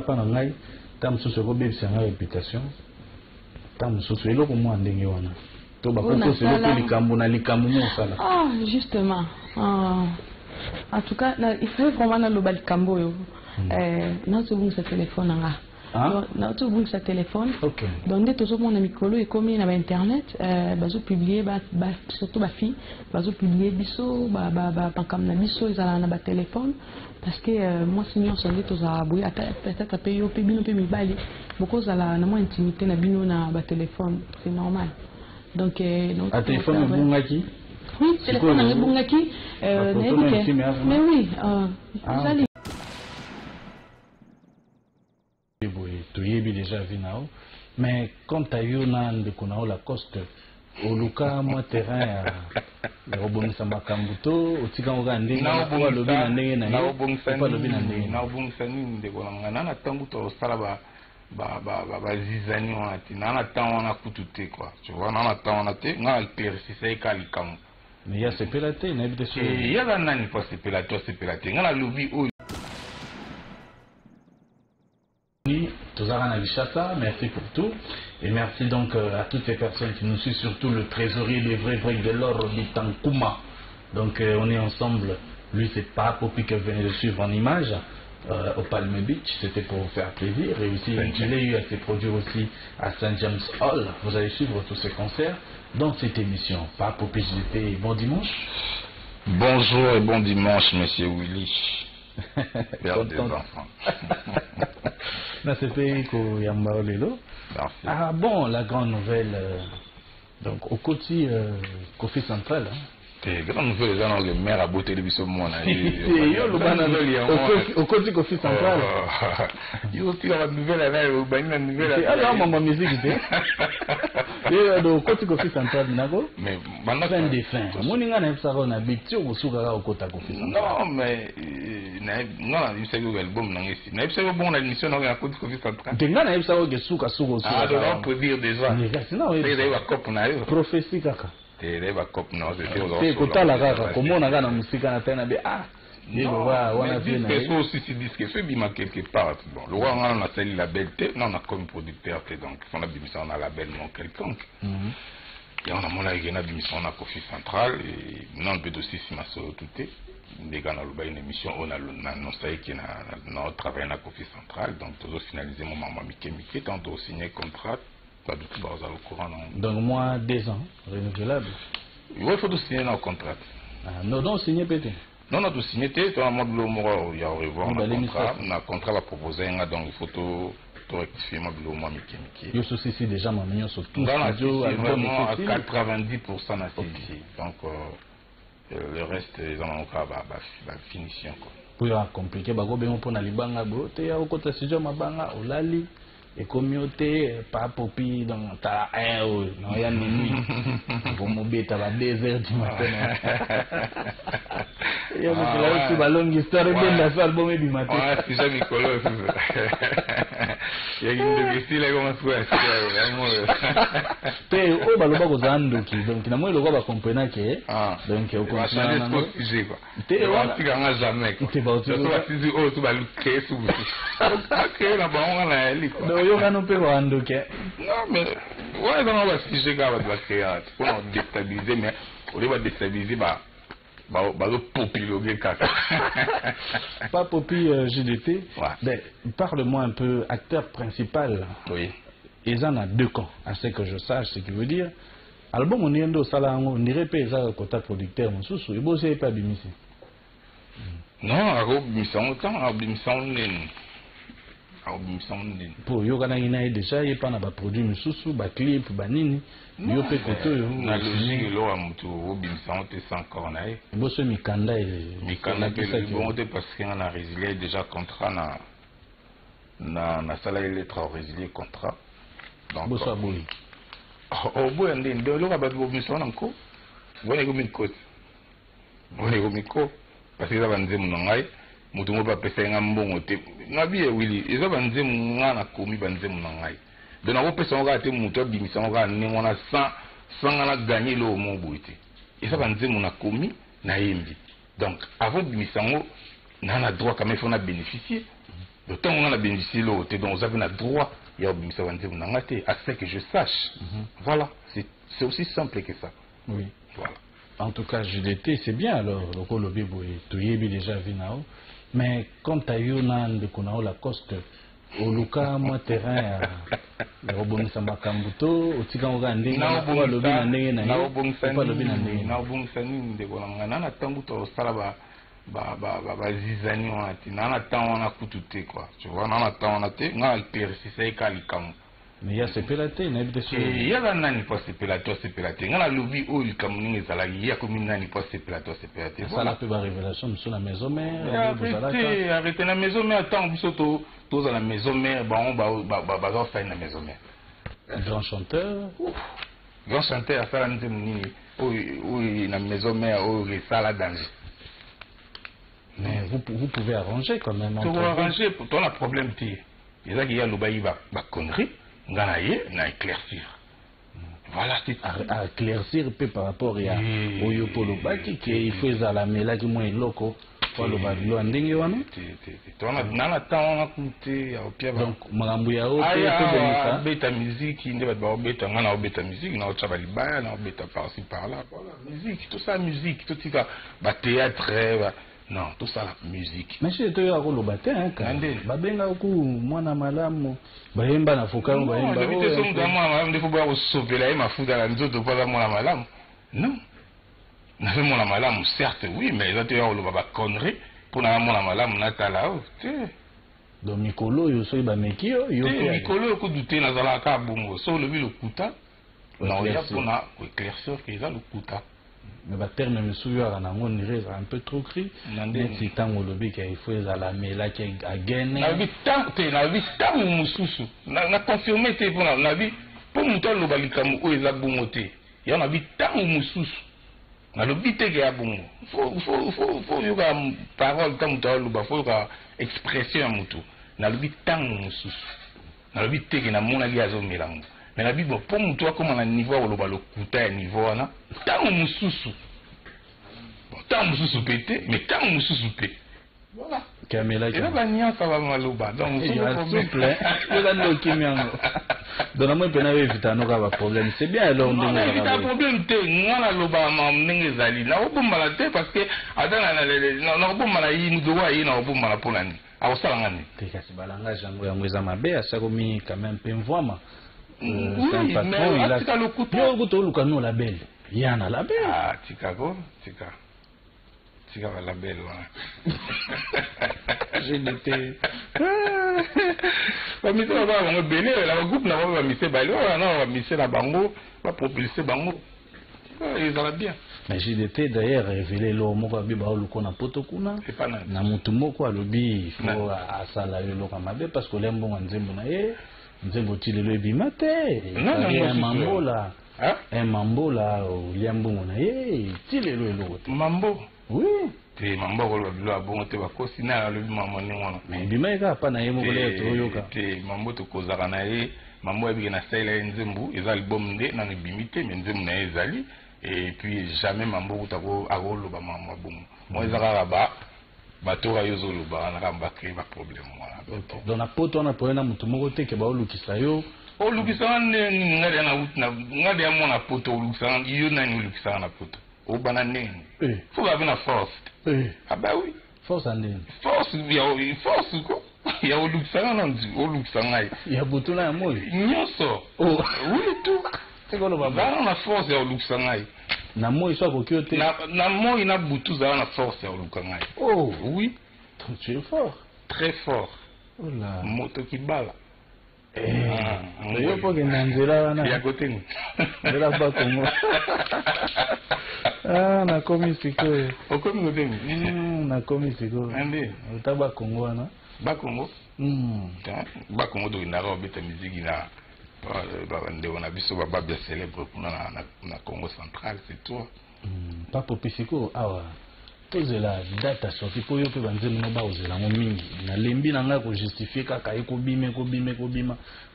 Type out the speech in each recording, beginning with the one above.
pas dans l'ail, tam sous ce robé c'est une réputation, tam sous ce l'eau comme moi en dernier wana. Toi bah pourquoi c'est l'eau que les Camerounais ça là. Ah justement, en tout cas il faut vraiment dans le bal Cambo yo. Non c'est bon ce téléphone là. Non c'est bon ce téléphone. Donc dès que tout le monde a micro et comme il y a internet, bazo publier surtout ma fille, bazo publier biso ba comme na biso ils ont na téléphone. Parce que moi, sinon, je suis peut-être payer au pays, beaucoup de la intimité na bino na téléphone, c'est normal. Donc, téléphone bungaki? Oui, téléphone bungaki. Mais oui, déjà vu mais quand tu as eu la coste au Luka, moi, terrain, le robot de Samakambuto, au Tigangoga, le Binandé, na tanguto salaba ba zizani wanati na temps wana kutute quoi tu vois na temps wana te nga éclairci c'est kalikam mais il y a ces pélatés il y a nani pas ces pélatés nga la lobby o merci pour tout et merci donc à toutes les personnes qui nous suivent, surtout le trésorier des vrais de l'or Bitankuma. Donc on est ensemble, lui c'est pas Popi que venait de suivre en image au Palm Beach, c'était pour vous faire plaisir et aussi je l'ai eu à se produire aussi à St. James Hall. Vous allez suivre tous ces concerts dans cette émission. Pas Popi JT, bon dimanche. Bonjour et bon dimanche monsieur Willy. Père des enfants. Ah bon, la grande nouvelle, donc au côté Kofi Central. Grande nouvelle, le maire a beau télévision mon au côté Kofi Central. Il y a une nouvelle musique. Au côté Kofi Central, mais fin des fins. Non, mais non, il s'agit de l'album. Il s'agit de bon l'émission dans la côte Kofi Central. On peut dire déjà. Prophétie kaka. C'est quelque part. Bon, le roi on a sali la belleté, non on a comme producteur donc on a bimisé on a la belle non quelconque. Et on a mon agenda bimisé on a Kofi Central et non peut aussi si ma soeur tout est. Les gars dans une émission on a annoncé qu'il a travaillé à Kofi Central donc tout finaliser mon maman Mickey tant de signer contrat. Pas du tout au courant. Donc moi 2 ans renouvelable. Il faut tout signer dans le contrat. Non, non, signer peut-être. Non, non, tout signer, tu as un mode de l'homme, il y a un revoir, un contrat va proposer, donc il faut tout rectifier, moi, de l'homme, Mickey. Il y a aussi déjà ma mignon sur tout. Dans la vraiment à 90% na ici. Donc, le reste, ils ont encore la finition. Pour y compliqué, bah, pour na libanga, bro, tu as au côté de ma banga, au lali. Et communauté, pas Popi, donc t'as non, il y a une nuit. Pour m'oublier, t'as 2 heures du matin. Il y a une longue histoire, bien dans ce album du matin. Ouais, c'est ça, Nicolas. Il y a une de là, comment ça se fait? Oh, bah, le bas aux Andoki. Donc, il y a moins le roi va comprendre que. Donc, au contraire. Il va changer de sujet, quoi. Il va pas jamais. Il va dire, oh, tu vas le créer sous vous. Créer là-bas, on a la hélice. Non, mais ouais, on va figer gars va créer pour nous déstabiliser, mais au lieu de déstabiliser, bah Popi le gars. Pas Popi JDT. Ben, parle-moi un peu acteur principal. Oui. Ils en ont 2 camps, à ce que je sache, ce qui veut dire. Album on est en salango, on irait pas ça côté producteur, mon sous, il bosse pas bimisi. Non, à bimisi autant, à bimisi pour yo kana ina déjà y pas na ba produit mususu ba clip ba nini yo pe koto yo na logique lo a mutu obimisa on te sans cornaille boso mikanda pe le bon de parce que on a résilié déjà contrat na salaire lettre résilié contrat donc boso aboli au bout ndé lo ba obimisa on ko wone ko mikot wone ko miko parce que ça va nzemu ngai mutu ngo ba pesa nga mbongo te ngabi e wili eza banze nga na komi banze munangai donc na pesa ngo te mutu abimisa ngo ne ngona 100 na gagner le mo boite eza banze na komi na yembi donc avant bimisa ngo na droit quand même faut na bénéficier Le temps où on a bénéficié l'autre, donc vous avez le droit, il y a à ce que je sache. Voilà, c'est aussi simple que ça. Oui. Voilà. En tout cas, JDT, c'est bien alors, le Kolobi, tu y es déjà vu. Mais quand tu as eu la coste, au Luka, moi, terrain, le robot Samakambuto, au Tikanogandi, au lobby Nandé, au lobby Nandé. Zizani wanati nana temps wana kutute quoi tu vois nana temps wana te nga éclaircissé kalikamu mais ya sepelate na ebite so ya la nani pas sepelate nga na lobby o likamu ninga ezala ya ko minga ni pas sepelate ça la peut ba révélation sur la maison mère arrêtez na maison mère attends biso to za la maison mère ba faire na maison mère grand chanteur ça la nzemu nini o na maison mère o resala danger. Mais vous pouvez arranger quand même. Tu peux arranger, pour toi, le problème, c'est qu'il y a le connerie, on a éclaircir. Voilà, c'est à éclaircir par rapport à Oyopolo Baki, qui fait la mela qui est loco. Donc, Marambouya, bêta musique, il va bêta musique, on a libaya, on bêta par-ci par-là, voilà, musique, tout ça, musique, tout ça, théâtre. Non, tout ça la musique. Mais si tu as un baptême, babenga oku mwana malamu, bayemba na fukaro bayemba. Non, je vais te dire moi, il faut pas sauver la ma fouda la nzoto pas mwana malamu. Non. Na fait mwana malamu certes oui, mais là tu as le baba connerie pour na mwana malamu na tala o. Donc Mikolo yo so ba mekio yo. Mikolo ko douter na zala ka bongo. So le le kuta. Non, il y a pour na éclaircir que ça le kuta. Mais le terme est un peu trop cru. Si tant au lobby qu'il faut la mela qui a gagné. La vie tant ou mususu. Na confirmé te pour la vie pour monter le balikamu ou les abongoté. Il y en a vie tant ou mususu. Na le bité qui a bon. Faut y avoir parole tant ou le bas faut expression mutu. Na le bité tant ou mususu. Na le bité qui na mona liazo melango. Mais la Bible, pour nous, toi, comme on a un niveau où le couteau niveau, tant on sous tant on sous pété, mais tant on sous pété. Voilà. Camela, et là, ça va maloba. Donc, il y a un souple. Donne-moi un problème. C'est bien alors. Non, mais il y a un problème. Moi, la loba m'a emmené Zali. N'a pas malade parce que, attends, n'a pas malade, il nous doit y n'a pas malade pour l'année. Alors, ça, l'année. T'es cassé balanga, j'envoie un mouza mabé, à ça, comme quand même, peu voix. C'est un patron, il a le couteau. Il la belle. Il y en a la belle. Ah, Chicago, Chicago la belle. J'ai noté. La mission va béné, la groupe n'a pas mis Balo, on va misser la bango, va propulser bango. Ils ont bien. Mais j'ai été d'ailleurs révélé l'homme qui a eu le potokuna. C'est pas mal. Na mutumoko à l'obi, il faut à salaire le kamabe parce que l'aime bon en zembonaye. Nzembo tilelo ebimate un mambo là un mambo là liambongo na ye tilelo elote mambo oui te mambo ko lo abongo te bakosi na lo mambo ni wana mais bimaka pa na ye moko le to yoka te mambo to kozaka na ye mambo ebi na style ya nzembo eza album nde na bimite mais nzembo na ezali et puis jamais mambo utako agolo ba mambo bongo moi ezaka ba bato yozo lo ba na kamba créer ba problème voilà. Dans la poto on a pour un mutu moko te ke ba olukisa yo olukisa ne ngade na ngade mo na poto olukisa yo na ni olukisa na poto o bana nene faut avoir na force ah bah oui force andene force ko ya olukisa na nzi olukisa ngai ya butu na moyo nyoso oui tout c'est quoi le baba na force ya olukisa ngai na moyo so ko kiote na moyo na butu za na force ya olukisa ngai oh oui tu es fort très fort. Oh là. Moto qui bala. Yo po ke nanzela wana. Ya côté ni. Ndela ba Congo. Ah na komi sikoyo. Okomi côté ni. Na komi sikoyo. Ande. Utaba Congo wana. Ba Congo. Ba Congo do na robe ta musique na. Ba nde on a biso ba bien célèbre na Congo central, c'est toi. Papo Pisiko awa. Tozela date sorti po yo pe banzemu no ba ozela ngo mingi na lembi na nga ko justifier kaka eko bima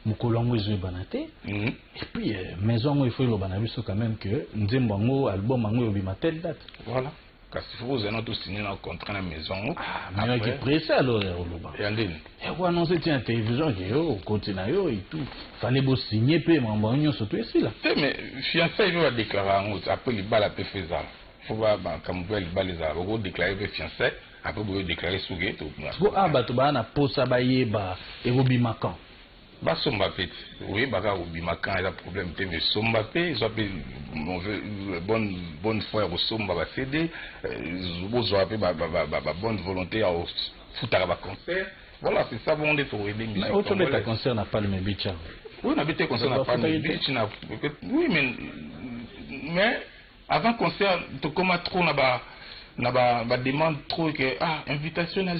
mukolo ngo ezwe banate et puis maison ngo il faut lo bana biso quand même que nzembo ngo album ngo yo bima telle date voilà Parce qu'il faut que signer un contrat à la maison. Ah, mais qui pressé alors, et Andine. Et quoi annoncer tiens télévision qui au continent et tout. Fallait beau signer payer mon bagnon surtout ici là. Mais fiancé il va déclarer en route après il va la faire ça. Faut voir comme vous il va les avoir. Vous déclarer fiancé après vous déclarer sougué tout. Ah bah tu vas na posa ba yeba et robimakan. Bah Sombapé, oui, bah Robimakan il a problème mais Sombapé ils ont bonne foi au Somba va céder, vous avez bonne volonté à foutre à concert. Voilà, c'est ça bon d'être au aider. Mais autre bête concert n'a pas le même bicha. Oui, on a bête concert n'a pas le même bicha. Oui, mais avant concert, tu comme trop n'a pas demande trop que invitation à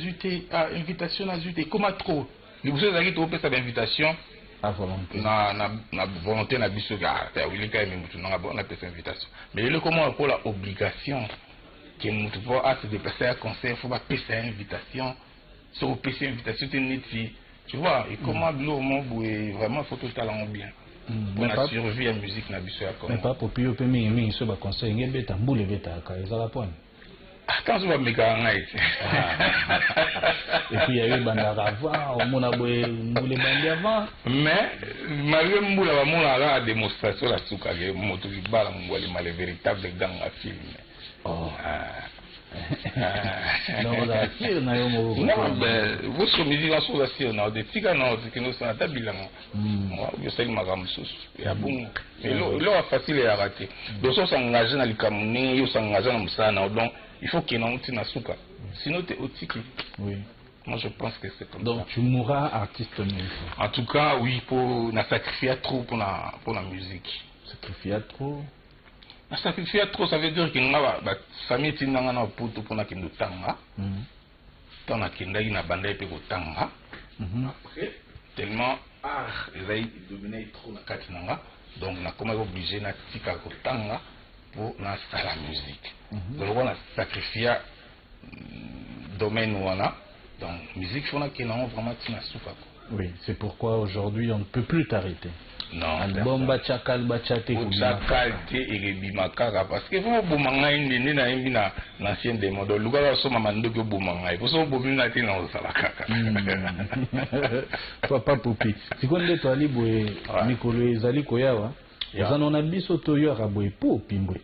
zute, comment trop. Les gens qui ont fait cette invitation à volonté. Na volonté na biso ga oui quand même tout na bonne invitation. Mais le comment pour la obligation que nous devons se déplacer à concert, faut pas payer cette invitation. Sur payer invitation tu vois et comment l'eau mon vraiment faut tout talent bien. Pour la survie à musique na biso ya comme. Mais pas pour pio pe mingi sur ba concert ngebe tambule beta ka ezala point. Quand je vais me gagner. Et puis il y a eu Bandara avant, on a boé moulé bandé avant. Mais malgré moula va moula la démonstration la souka que moto qui bala moulé mal les véritables gang à film. Oh. Non la film na yo mo. Non ben vous sur musique la sur la film na de tika na que nous ça tabila moi. Moi je sais magam sous. Ya bon. Mais là facile à rater. Donc ça s'engager dans le camuné, yo s'engager dans ça na donc il faut qu'il y ait un petit souka. Sinon, tu es au tiki. Oui. Moi, je pense que c'est comme donc, ça. Donc, tu mourras artiste musique. En tout cas, oui, pour sacrifier trop pour la musique. Sacrifier trop? Sacrifier trop, ça veut dire que la famille est en pour la tanga. Tant la kenda na banda pe ko tanga. Après, tellement ils ont dominé trop la katinanga. Donc, on a comme obligé na tika ko tanga pour la musique. Donc on a sacrifié domaine wana. Donc musique faut que non vraiment tina souka. Oui, c'est pourquoi aujourd'hui on ne peut plus t'arrêter. Non. Bomba chakal bachate ko chakal te erebimakaka parce que faut bomanga indi na imbi na ancien démon. Donc luka so mama ndoko bomanga. Il faut so bomina te na osala kaka. Papa Popi. Sikonde to ali boye mikolo ezali koyawa. Ezana on a biso to yo raboye po pimbwe.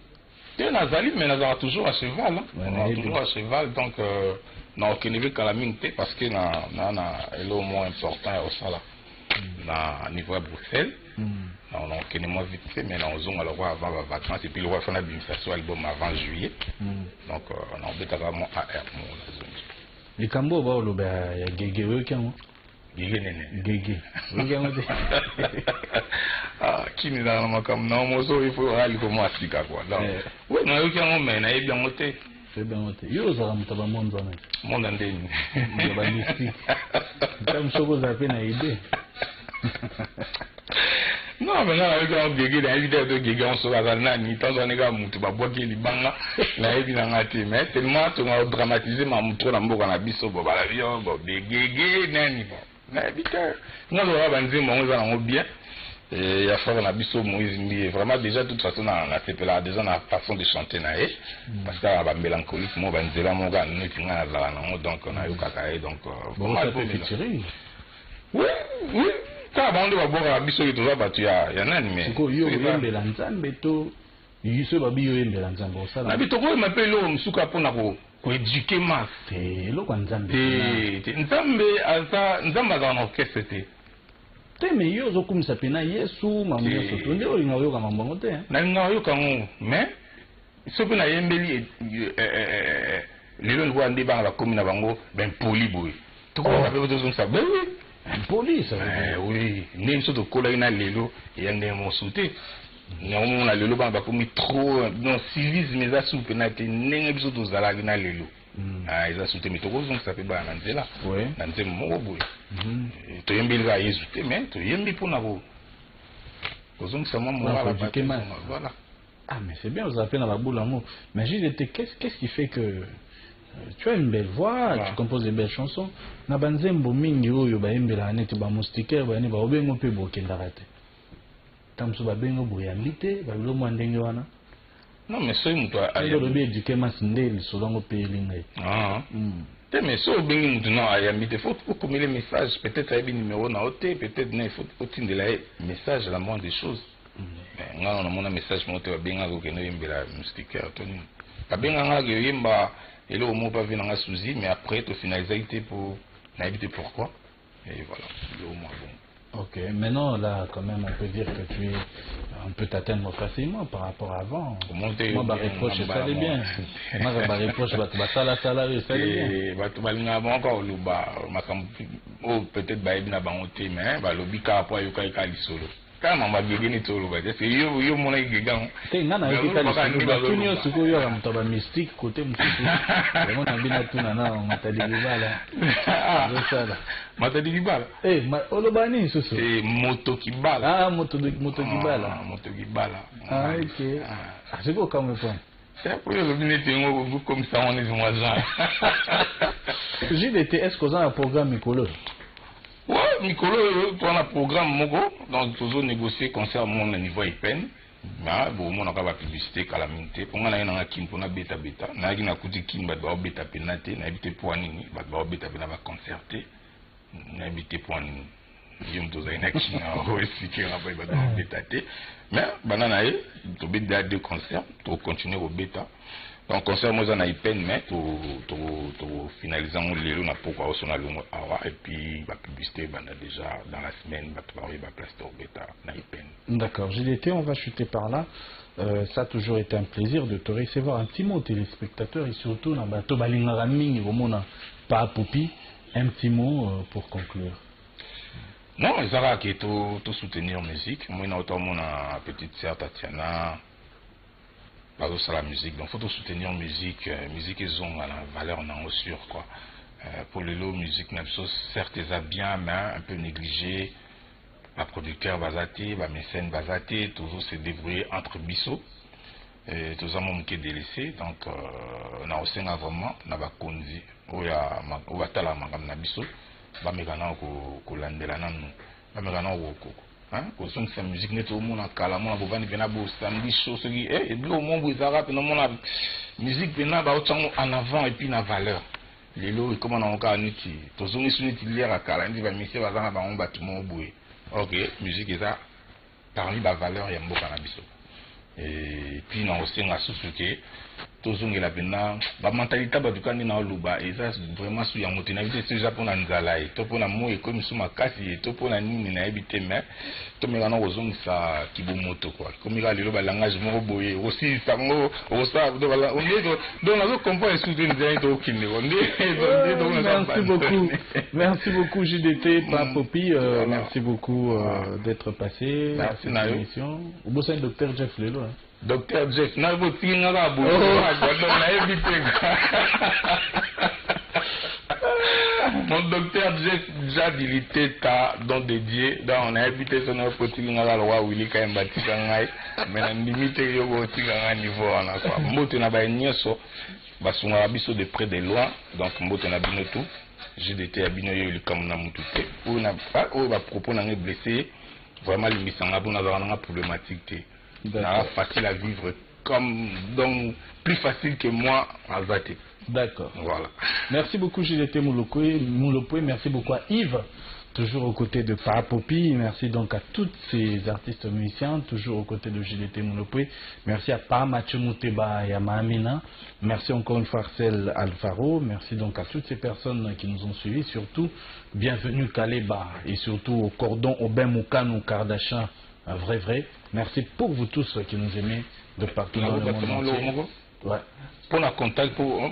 Nazali, mais nous avons toujours à cheval. On a toujours à cheval, donc on a aucun niveau qu'à la minute parce que c'est le moins important au salaire. À niveau à Bruxelles, on a aucun niveau vite fait, mais on a le roi avant les vacances et puis le roi fait l'administration album avant juillet. Donc on a embêté vraiment à R. Les Cambo, il y a Gégé, Gégé. Qui n'est dans le camp non, moi il faut aller comme moi si quoi. Oui, mais il y a un moment, il y a bien noté. C'est bien noté. Il y a un monde monde andéni. Il y a balistique. Comme ça vous avez une idée. Non, mais là, avec un Gégé, il y a une idée de Gégé, on se va dans la nuit, tant qu'on est comme tu vas boire qui est banga, là il vient en mais tellement tu as dramatisé ma mouton dans mon cannabis au bas la vie, des Gégé, nani bon. Mais vite, nous on va dire mon on bien. Et il y a fait un abysso Moïse vraiment déjà de toute façon on a fait là déjà la façon de chanter naé parce que la mélancolique moi ben là mon gars nous tu as là donc on a eu kakaé donc bon ça peut tirer. Oui ça va on va boire abysso et tout ça bah tu y a nani mais ko yo yembe la nzambe to yiso ba biyo yembe la nzambe ça là mais to ko m'appelle lo msuka pona ko éduquer masse c'est lo kwa nzambe nzambe asa nzambe za orchestre mais yo zokumisa pena Yesu mamu Yesu to ndio ingayoka mambo te na ingayoka ngo mais soki na yembeli lelo ngo ande banga bakomi na bango ben poli boy to ko ba pe to ça ben poli ça oui nem so to kola ina lelo ya ndemo souté non na lelo banga bakomi trop non civisme za soupe na te ndenge biso to zala na lelo ils ont sauté mais tout le monde ça fait bien là oui dans ce moment boy tu aimes bien Jésus mais tu aimes bien pour nous aux ça voilà ah mais c'est bien vous appelez dans la boule amour mais j'ai qu'est-ce qui fait que tu as une belle voix tu composes des belles chansons na banzembo mingi oyo ba embela net ba moustiquaire ba ne ba obengo pe bokenda raté tamso ba bengo boyambite ba lo mwandenge wana Non, mais c'est une toi. Il y a le bien éduqué, mais c'est une selon le pays. Ah. Mais si on bien maintenant à Yamite, il faut communiquer les messages. Peut-être à un numéro na hôtel, peut-être il faut de la message la moindre des choses. Mais on a mon message monté à bien que nous y la mystique à Tony. À bien que yemba et là au moins pas venir en souci, mais après tu finaliser pour n'habiter pourquoi. Et voilà, le au moins bon. Ok, maintenant là quand même on peut dire que on peut t'atteindre facilement par rapport à avant. Moi bah reproche ça allait bien. Moi bah reproche bah ça allait bien. Bah tu vas l'ingabo encore le bas peut-être bah il n'a pas monté mais bah le bika après il a solo. Quand on va gagner tout le bas c'est yo mon gagnon. T'es ngana il a solo bah tout nyo suko yo am toba mystique côté mususu. Vraiment na bina tuna na matadi libala. Ça là. Matadi libala. Olobani susu. C'est moto kibala. Ah moto kibala. Moto kibala. Ah ok. C'est quoi comme point? C'est pour le binet comme ça on est voisins. JDT est-ce qu'on a un programme Mikolo? Ouais, Mikolo, on a un programme Mogo, donc toujours négocier concernant mon niveau IPN. Mais bon, on a pas de publicité calamité. On a un kim pour na beta. Na qui na kuti kim ba beta penate, na habité pour nini, ba beta na ba concerté. Na habité pour nini. Yom to zaina ki na aussi qui na ba beta té. Mais banana to beta deux concerts, to continuer au beta. Donc concert moi on a IPN mais to finaliser on lelo na pourquoi on a longo awa et puis la publicité ben déjà dans la semaine va travailler ba place to beta na IPN. D'accord, JDT, on va chuter par là. Ça a toujours été un plaisir de te recevoir un petit mot aux téléspectateurs et surtout dans bato balingara mingi bomona pa popi un petit mot pour conclure. Non, ça va que tout soutenir musique. Moi na autant mon petite sœur Tatiana par la musique, donc il faut soutenir la musique. Musique ils ont la valeur non sûre quoi. Pour le lot musique même chose certes ça bien mais un peu négligé. La producteur basaté, la mécène basaté, toujours se débrouiller entre bissot. Tout ça mon qui est délaissé donc on a aussi un vraiment na ba konzi oya obatala magam na bissot ba mekana ko landela nanu ba mekana ko ko son sa musique net au monde kala mona bovani bena bo samedi show ce qui et le monde bozara pe no mona musique bena ba otsango en avant et puis na valeur lelo comment on ka niti to zongi suniti liera kala ndi ba mise bazana ba on bâtiment boye ok musique eza parmi la valeur ya mboka na biso et puis na osenga susuke tozongela pena ba mentalité badukani na oluba eza vraiment su ya motina bite se japon na nzala e to pona mo e comme su makasi e to pona nini na ebite mais to meka na ozongisa kibomoto quoi comme il a le langage moko boye aussi sango osa do bala on est donc na zo comprendre sous une idée to kinde on dit merci beaucoup JDT pa Popi merci beaucoup d'être passé à cette émission au beau sein docteur Jeff Lelo Docteur Jeff, n'a pas tiré dans la bouche. Mon docteur Jeff, déjà il était dans dédié, on a invité son petit dans la loi où il est quand même bâti mais on limite il y a un niveau là quoi. Moi tu n'as pas ni ça, parce qu'on a habité de près de loin, donc moi tu n'as pas tout. J'ai été habillé le comme na mututé. On n'a pas, on va proposer un blessé. Vraiment l'émission a une problématique. Facile à vivre comme donc plus facile que moi à Vaté. D'accord. Voilà. Merci beaucoup JDT Moulopoué, merci beaucoup à Yves, toujours aux côtés de Pa Popi. Merci donc à tous ces artistes musiciens, toujours aux côtés de JDT Moulopoué. Merci à Pa Mathieu Mouteba et à Mahamina. Merci encore une fois Arcel Alfaro. Merci donc à toutes ces personnes qui nous ont suivis. Surtout, bienvenue Kaleba et surtout au cordon Aubin Moukano Kardashin. Un vrai. Merci pour vous tous qui nous aimez de partout dans le monde entier. Ouais. Pour la contact, pour un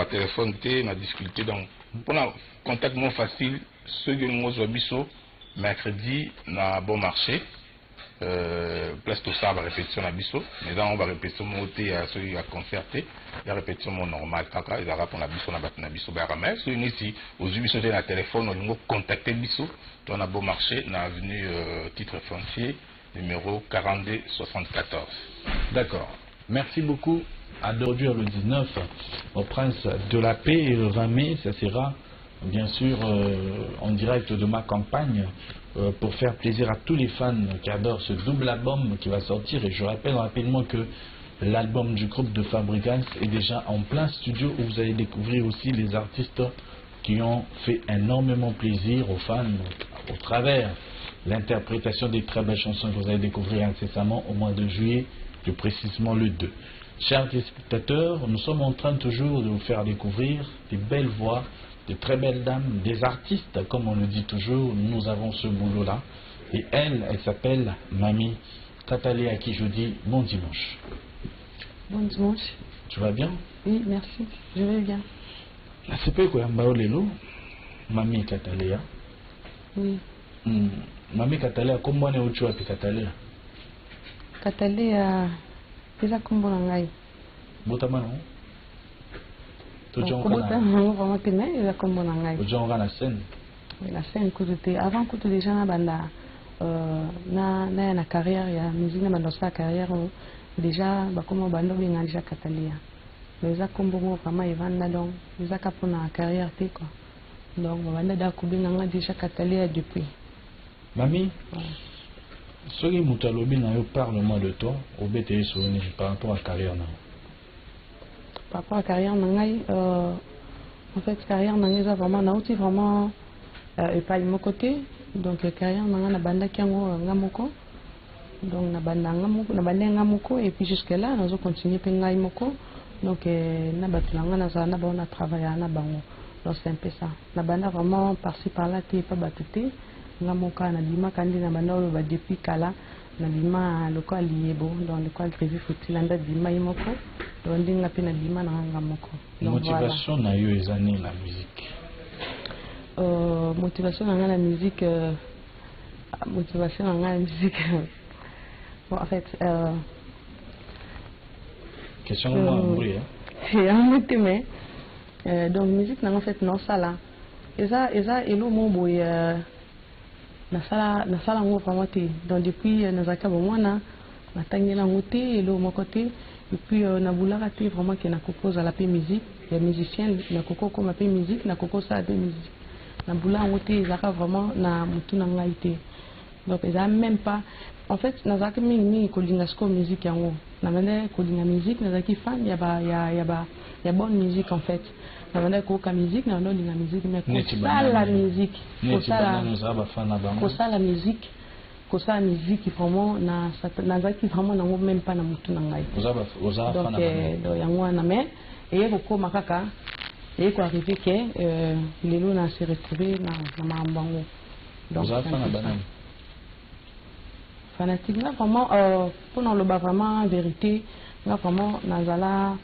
téléphone, on a discuté. Donc, pour la contact moins facile, ceux qui nous ont mercredi, na bon marché. Place tout ça, on va répétition à Bissot. Mais là, on va répétition monter à ceux qui ont concerté. La répétition normale, caca, ils arrêtent pour la Bissot, on a Bissot, mais ceux ici, aux Bissot, on a téléphone, on a contacté Bissot. On a bon marché, on a avenue titre foncier, numéro 4274. D'accord. Merci beaucoup. À d'aujourd'hui le 19 au Prince de la Paix et le 20 mai, ça sera bien sûr, en direct de ma campagne, pour faire plaisir à tous les fans qui adorent ce double album qui va sortir. Et je rappelle rapidement que l'album du groupe de Fabricants est déjà en plein studio, où vous allez découvrir aussi les artistes qui ont fait énormément plaisir aux fans au travers l'interprétation des très belles chansons que vous allez découvrir incessamment au mois de juillet, plus précisément le 2. Chers téléspectateurs, nous sommes en train toujours de vous faire découvrir des belles voix, de très belles dames, des artistes, comme on le dit toujours. Nous avons ce boulot-là. Et elle s'appelle Mamie Katalé, à qui je dis bon dimanche. Bon dimanche. Tu vas bien? Oui, merci. Je vais bien. C'est pas quoi, Mbaolelo, Mamie Katalé. Oui. Mamie Katalé, comment est-ce que tu as pu Katalé? Katalé, eza kombo na ngai. Botama non? Kobota nango vraiment te mais eza kombo na ngai. Ojonga na scène. La scène kutu te avant kutu déjà na banda na carrière ya musique na banda sa carrière déjà bakomo bando benga déjà Katalé. Mais eza kombo mo vraiment evanda donc eza ka pona carrière te quoi. Donc banda da kubenga nga déjà Katalé depuis. Mamie, ce qui m'a parle-moi de toi, au BTS par rapport à la carrière. Par rapport à la carrière, en fait, carrière, vraiment, vraiment, et pas de mon côté. Donc, la carrière, na banda kiango ngamoko. Donc, na banda ngamoko, et puis jusque-là, nous avons continué à faire ngamoko. Donc, na batulanga, na travaillé na bango. Donc, c'est un peu ça. Na banda vraiment, par-ci par-là, t'es pas battuté. Ngamoka na bima kandi na banda ba depuis kala na bima local liebo dans le quoi grévi futilanda bima imoko donc ndinga pe na bima na ngamoko. Motivation na yo ezani la musique. Motivation na la musique motivation na la musique bon en fait question moi oui c'est un thème donc musique na en fait non ça là eza elo mo boy na sala ngo vraiment te donc depuis nazaka bomwana natangela ngote elo moko te et puis na bulaka te vraiment que na compose la pe musique les musiciens na koko comme pe musique na koko ça de musique na bulaka ngote zaka vraiment na mutu na ngai te donc ça même pas en fait nazaka mingi kolinga sko musique yango na mende kolinga musique nazaki fan ya bonne musique en fait na banda koka musique na ndo linga musique mais ça la musique ça la musique ça musique vraiment na zaki vraiment na même pas na mutu na ngai donc yango na mais et ko makaka et ko arriver que lelo na se retrouver na mambango donc fanatique là vraiment pour dans le bas vraiment vérité là vraiment nazala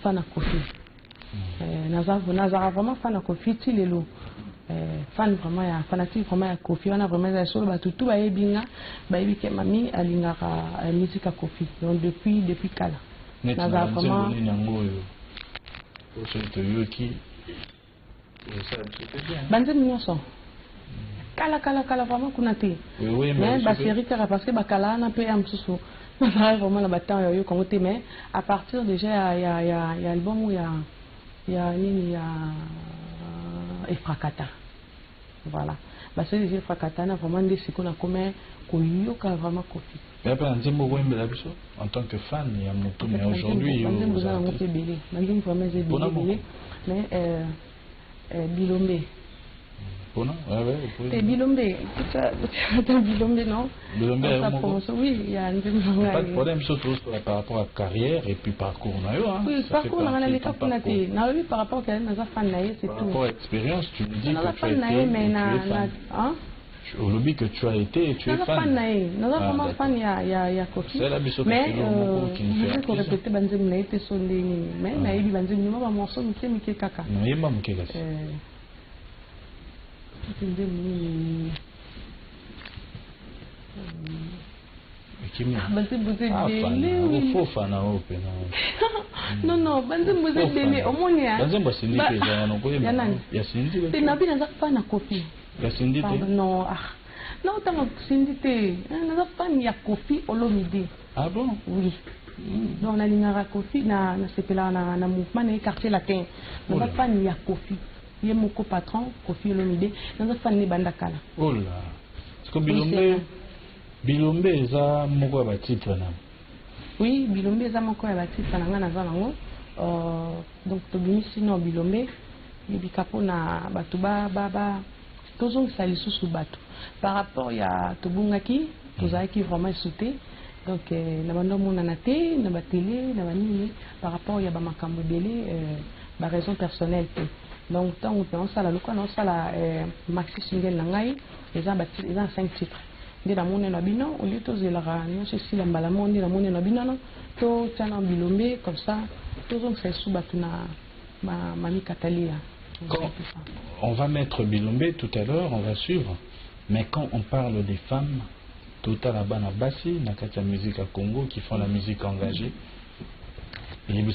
fana kofi nazara vraiment fan à Kofi Tilelo fan vraiment ya fanatique vraiment ya Kofi on a vraiment la solo batu tout ba ebinga ba ebike mami alingaka musique à Kofi donc depuis kala nazara vraiment banze nyonso kala vraiment kuna te mais ba série parce que ba kala na pe am susu vraiment la bataille yo kongo te mais à partir déjà il y a album où il y a Efrakata. Voilà. Parce que les Efrakata, vraiment des cycles comme Koyoka vraiment Kofi. En tant que fan, il y a mon mais aujourd'hui. Mais Bilombe. Et Bilombe, Bilombe non? Oui, il y a un problème surtout par rapport à carrière et puis parcours. Oui, parcours, on a les cas par rapport à la fan, c'est tout. Par rapport à l'expérience, tu me dis que tu as été au lobby que tu as été et tu es fan. C'est la mission mais je peux répéter Banzem n'a été sondé, mais Naïbi Banzem n'a pas morceau, mais qui est caca. Non, non, Banzem vous êtes délé, au moins il y a. Banzem va signer que j'ai un employé. Il y a Cindy. Tu n'as pas de copie. Il y a Cindy. Non, non, tu as Cindy. Tu n'as pas de copie au Lomidi. Ah bon? Oui. Donc, on a une copie, na mouvement, na quartier latin. On n'a pas de copie. ye moko patron Koffi Olomide dans fan ni banda kala. Oh là. Est-ce que Bilombe eza moko ba titre na. Oui, Bilombe eza moko ba titre na ngana za nango. Donc to bimisi no Bilombe bikapo na batu ba tozong sali susu batu. Par rapport ya tobungaki, tozaki vraiment sauté. Donc na bando mona na te, na ba télé, na ba nini par rapport ya ba makambo belé ba raison personnelle. Donc tant on ça la loka na ça la maxi single na ngai, eza 5 titres. Ndi na mona na bino, on dit tozelaka nyonso sila mbala mondi na mona na bino to tana Bilombe comme ça, tozong sali susu batu na mami Katalia. On va mettre Bilombe tout à l'heure, on va suivre. Mais quand on parle des femmes, tout à la bana bassi, na katia musique à Congo qui font la musique engagée, et les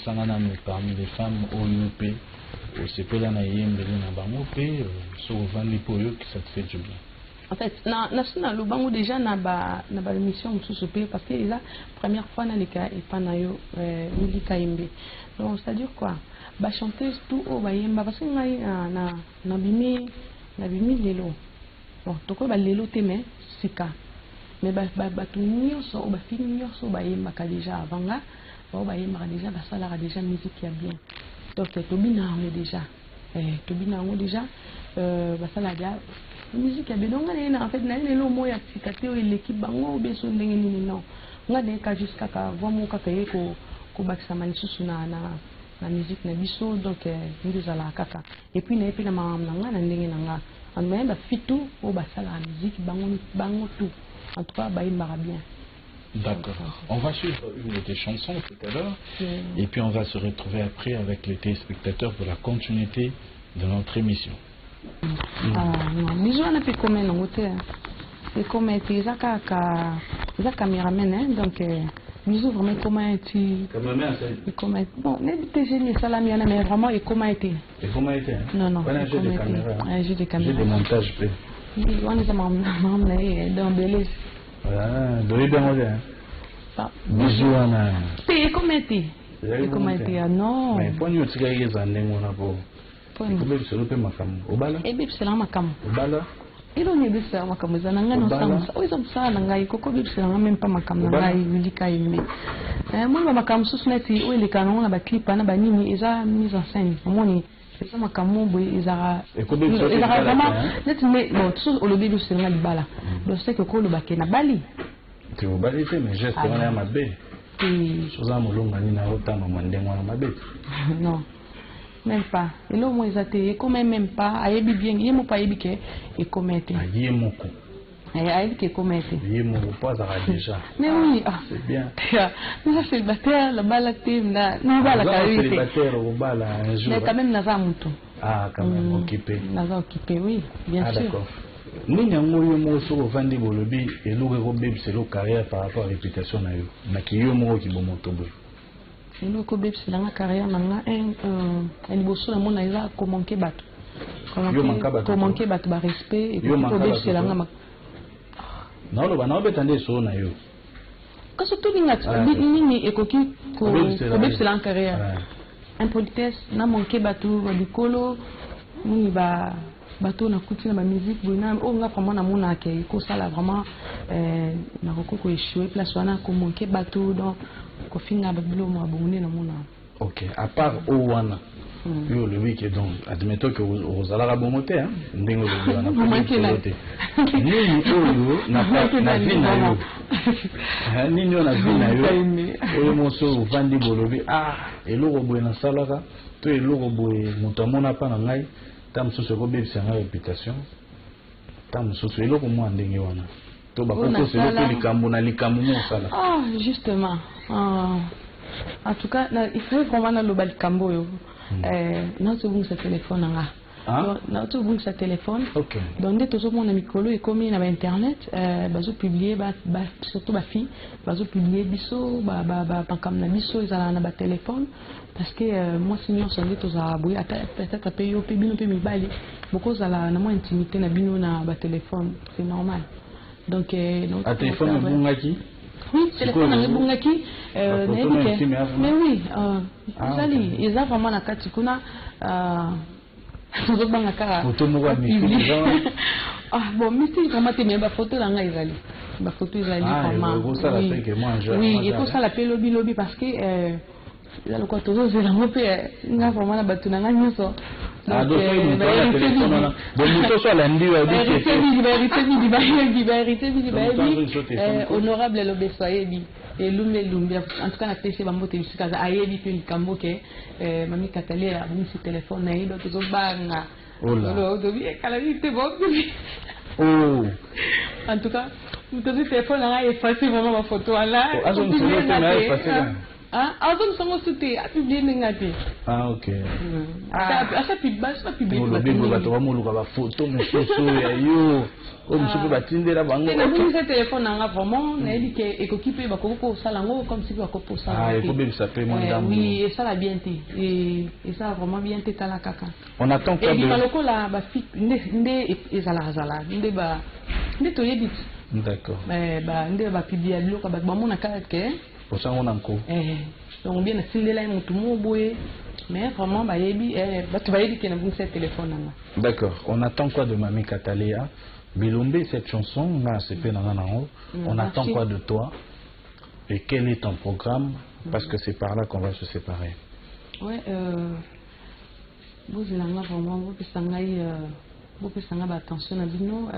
parmi les femmes au UP, au CPLA na yembele na bangope, sur Vandi Poyo qui ça te fait du bien. En fait, na lubango déjà na ba émission sous parce que la première fois na leka et pas na yo Milika Imbe. Donc c'est-à-dire quoi? Ba chanteuse tout au bayemba parce que ngai na bimi lelo. Bon, toko ba lelo teme sika. Mais ba tu nyonso ba fini nyonso bayemba ka déjà avanga, ba yemba déjà ba sala déjà musique ya bien. Donc tobina ngo déjà. Tobina ngo déjà ba sala déjà musique ya bien. Donc en fait na lelo moya sika te l'équipe bango beso ndenge nini non. Nga ka jusqu'à ka vraiment ka payer ko bakisa manisusu na musique na biso donc ndizala kaka et puis na epi na mamanga na ndenge nanga en même ba fitu o basala la musique bango tout en tout cas ba imara bien. D'accord. On va suivre une de tes chansons tout à l'heure et puis on va se retrouver après avec les téléspectateurs pour la continuité de notre émission. Bisous on a fait comment non te et comment était zaka caméraman donc bisous vraiment comment tu comment bon n'était génial salami mais vraiment et comment était non un jeu de caméra un jeu de caméra jeu de montage peu on est maman là dans Belize doit bien manger bisous ana et comment était non mais pour nous tirer les années on a beau pour nous c'est le peu makam obala et bien c'est la makam obala ilo ni bisa makam za nanga no samsa oiza msala ngai koko bibisa nanga même pas makam ngai Milika Imbe moi makam susneti o ilika na ba clip na ba nini eza mise en scène moni eza makam bo eza vraiment net mais bon tout au lobby c'est ngali bala donc c'est que ko lo bakena na bali tu au bali mais geste on a mabe soza molonga ni na otama mandengo na mabe non même pas et là moi ils comme même pas ayebi bien yemo pas yebi ke et commettre yemoko ayebi ke commettre yemoko pas ça déjà mais oui c'est bien mais ça c'est le bataire la balle team là non balle carité le bataire au balle un jour mais quand même naza muto quand même occupé naza occupé oui bien sûr d'accord nini ngoyo mo so vandi bolobi eluke ko bebse lo carrière par rapport à réputation na yo na kiyo mo ki bomotombo le Kobe c'est la carrière nanga un liboso na mona eza ko manquer bato ba respect et Kobe c'est la nga non lo bana obetande so na yo kaso to ninga nini ekoki ko Kobe c'est la carrière impolitesse na manquer bato ba dikolo ni ba bato na kuti na ba musique bona o nga vraiment na mona ke ko sala vraiment na ko échouer place wana ko manquer bato donc ko finga ba bilo mo abonné na mona. OK, à part Owana yo le week donc admettons que vous allez la bonne hein ndingo le wana pour nini oyo na vie na yo nini na vie na yo oyo moso vandi bolobi eloko boye na salaka to eloko boye mutamona pa na ngai tam soso ko bebisa na réputation tam soso eloko mo ndenge wana to ba ko se le likambo na likambo mo sala justement en tout cas il faut vraiment na lo likambo yo na to bunga téléphone nga na to bunga téléphone donc dès toujours mon mikolo et comme na internet bazo publier surtout ba fille bazo publier biso ba comme na biso ezala na ba téléphone parce que moi sinon ça dit aux aboué peut-être payer au bino pe mibali beaucoup za la na moi intimité na bino na ba téléphone c'est normal donc à téléphone bungaki oui téléphone na bungaki mais oui zali ils a vraiment na kati kuna Photo moi ah bon, mystique vraiment te mais ba photo là nga ezali. Ba photo ezali vraiment. Oui, et pour ça la paix lobby parce que là le côté toujours c'est la mope nga vraiment na batuna nga nyoso. Ah donc il me parle téléphone là. Bon moto soit lundi ou honorable lobe soyebi. Et lumbe en tout cas na pese bambote bisika za ayebi pe likambo ke mami katali a bu si téléphone na ido to banga. Oh là. Oh. En tout cas, vous avez téléphone là effacé vraiment ma photo là. Ah, ah ok. Ça publie ça publie. Photo mais yo. Comme je peux battre là bango. Ce téléphone là vraiment, on a dit que équipe va pour ça là comme si va pour ça. Ah, il faut bien s'appeler mon dame. Oui, et ça la bien été et ça vraiment bien été à la caca. On attend quoi de. Et puis là ba fit ndé ezala ndé ba ndé to yebit. D'accord. Mais ba ndé ba publier biloko ba mona kaka ke. Pour ça on a encore. Donc bien assis là mutu mo boye. Mais vraiment ba yebi ba tu va yebi que na bu ce téléphone là. D'accord. On attend quoi de Mami Katalia? Bilombe, cette chanson, on attend quoi de toi et quel est ton programme? Parce que c'est par là qu'on va se séparer. Ouais, vous avez vraiment attention à Bino,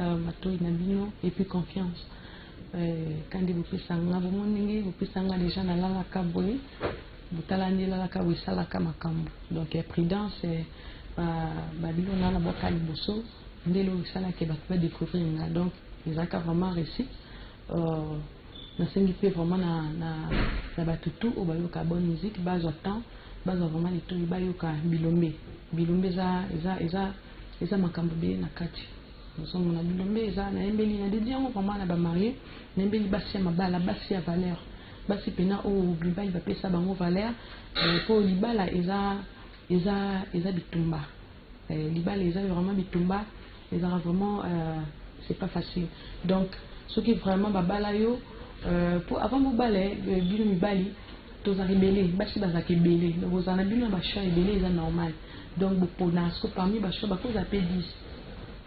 et puis confiance. Quand vous pouvez déjà dans la caboye, vous talendez la caboye, ça la kamakambo. Donc, prudence, Babylon a la boca de bosso. Ndelo sala ke va découvrir donc ils ont vraiment réussi na sengi pe vraiment na batutu au bayoka bonne musique base temps base vraiment les tout bayoka bilombe za makambo be na kati nous sommes na bilombe za na embeli na dédié vraiment na ba marié na embeli basi ya mabala basi ya valeur basi pena o libali va pesa bango valeur pour libala eza bitumba libala eza vraiment bitumba. Les vraiment c'est pas facile. Donc ce qui est vraiment babalayo pour avant vous balai bino mibali tous rebelle basi bazaki belé donc vous en avez bino ba choix belé c'est normal. Donc vous ponasco parmi ba choix ba cause appel 10.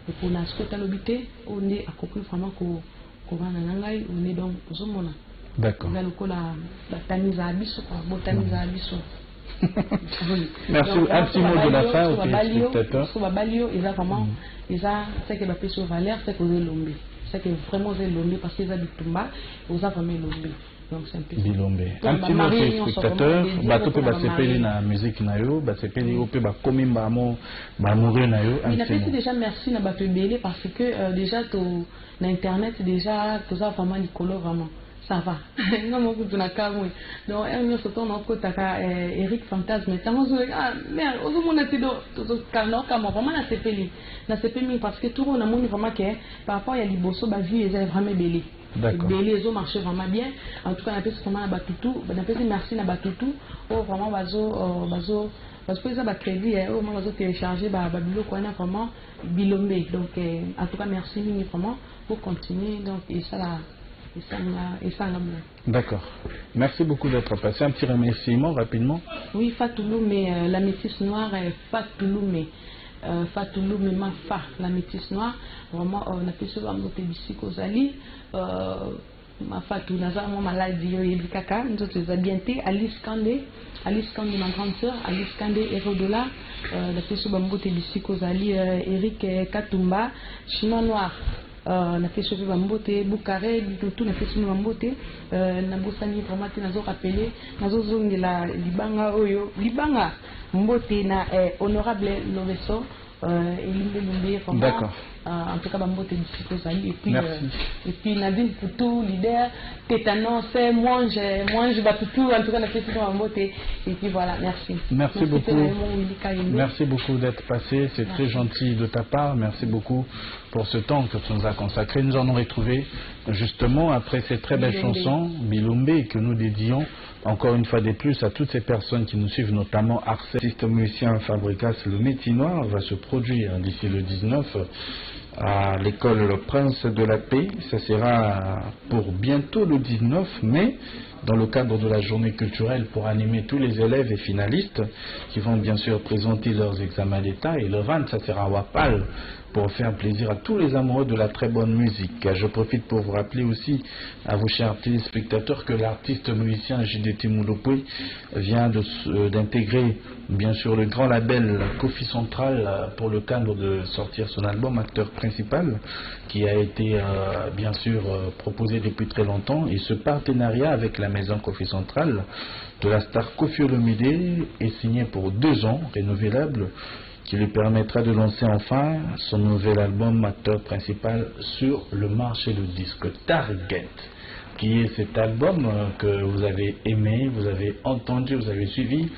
Le ponasco talobité on est à compris vraiment ko va na ngai on est donc zomona. D'accord. Là le la taniza abiso quoi botaniza abiso. Merci. Donc, un petit mot de la fin aux téléspectateurs. Sur Babalio, ils ont vraiment, c'est que la personne valeur, c'est que vous avez l'ombi. C'est que vraiment vous avez l'ombi parce qu'ils ont du tomba, vous avez vraiment l'ombi. Donc c'est un peu. Bilombe. Un petit mot aux téléspectateurs. Bato pe basepeli na musique na yo, basepeli o pe ba komi ba mourir na yo. Il a fait déjà merci na bato belé parce que déjà na internet déjà tout ça vraiment nicolo vraiment. Ça va. Non, mon coup de la cave, oui. Donc, on se tourne en côte à Eric Fantasme. Ah, merde, au moins, on a été dans le canard, vraiment, la CPLI. La CPLI, parce que tout le monde a vraiment que par rapport à l'Ibosso, la vie est vraiment belle. Belle, les eaux marchent vraiment bien. En tout cas, on a fait vraiment Batoutou. On a fait merci à Batoutou. Oh, vraiment, bazo. Parce que ça va crédit, au moment où vous téléchargez, Babilo, quoi, vraiment, Bilombe. Donc, en tout cas, merci, vraiment, pour continuer. Donc, et ça, là. D'accord. Merci beaucoup d'être passé. Un petit remerciement rapidement. Oui, Fatouloumé, la métisse noire, Fatouloumé. Fatouloumé, Mafa, la métisse noire. Vraiment, on a fait souvent notre bicycle Zali. Ma Fatou, Nazar, mon maladie, Kaka, nous autres les habientés, Alice Kandé, ma grande soeur, Alice Kandé, Héros de là. On a fait souvent notre bicycle Zali, Eric Katumba, Chinois Noir. Na fait sauver Bambote, Boukaré, tout na fait sauver Bambote, na bosani vraiment nazo rappelé, nazo zongela libanga oyo, libanga Mbote na honorable Loveso, Elimbe vraiment. D'accord. En tout cas Bambote du Zali et puis Nadine Poutou, leader, Tétanos, mange Batoutou, en tout cas na fait sauver Bambote et puis voilà, merci. Merci beaucoup. Merci beaucoup d'être passé, c'est très gentil de ta part, merci beaucoup pour ce temps que tu nous as consacré. Nous en avons retrouvé justement après cette très belle chanson, Bilombe, que nous dédions encore une fois de plus à toutes ces personnes qui nous suivent, notamment Arsène. L'artiste musicien Fabricas, le Métis Noir, va se produire d'ici le 19 à l'école Le Prince de la Paix. Ça sera pour bientôt le 19 mai. dans le cadre de la journée culturelle pour animer tous les élèves et finalistes qui vont bien sûr présenter leurs examens d'État. Et le 20, ça sera à Wapal pour faire plaisir à tous les amoureux de la très bonne musique. Je profite pour vous rappeler aussi à vos chers téléspectateurs que l'artiste musicien JDT Moulopoué vient d'intégrer bien sûr le grand label Kofi Central pour le cadre de sortir son album Acteur Principal qui a été bien sûr proposé depuis très longtemps, et ce partenariat avec la maison Kofi Central de la star Koffi Olomide est signé pour 2 ans renouvelable, qui lui permettra de lancer enfin son nouvel album Acteur Principal sur le marché de disque Target, qui est cet album que vous avez aimé, vous avez entendu, vous avez suivi.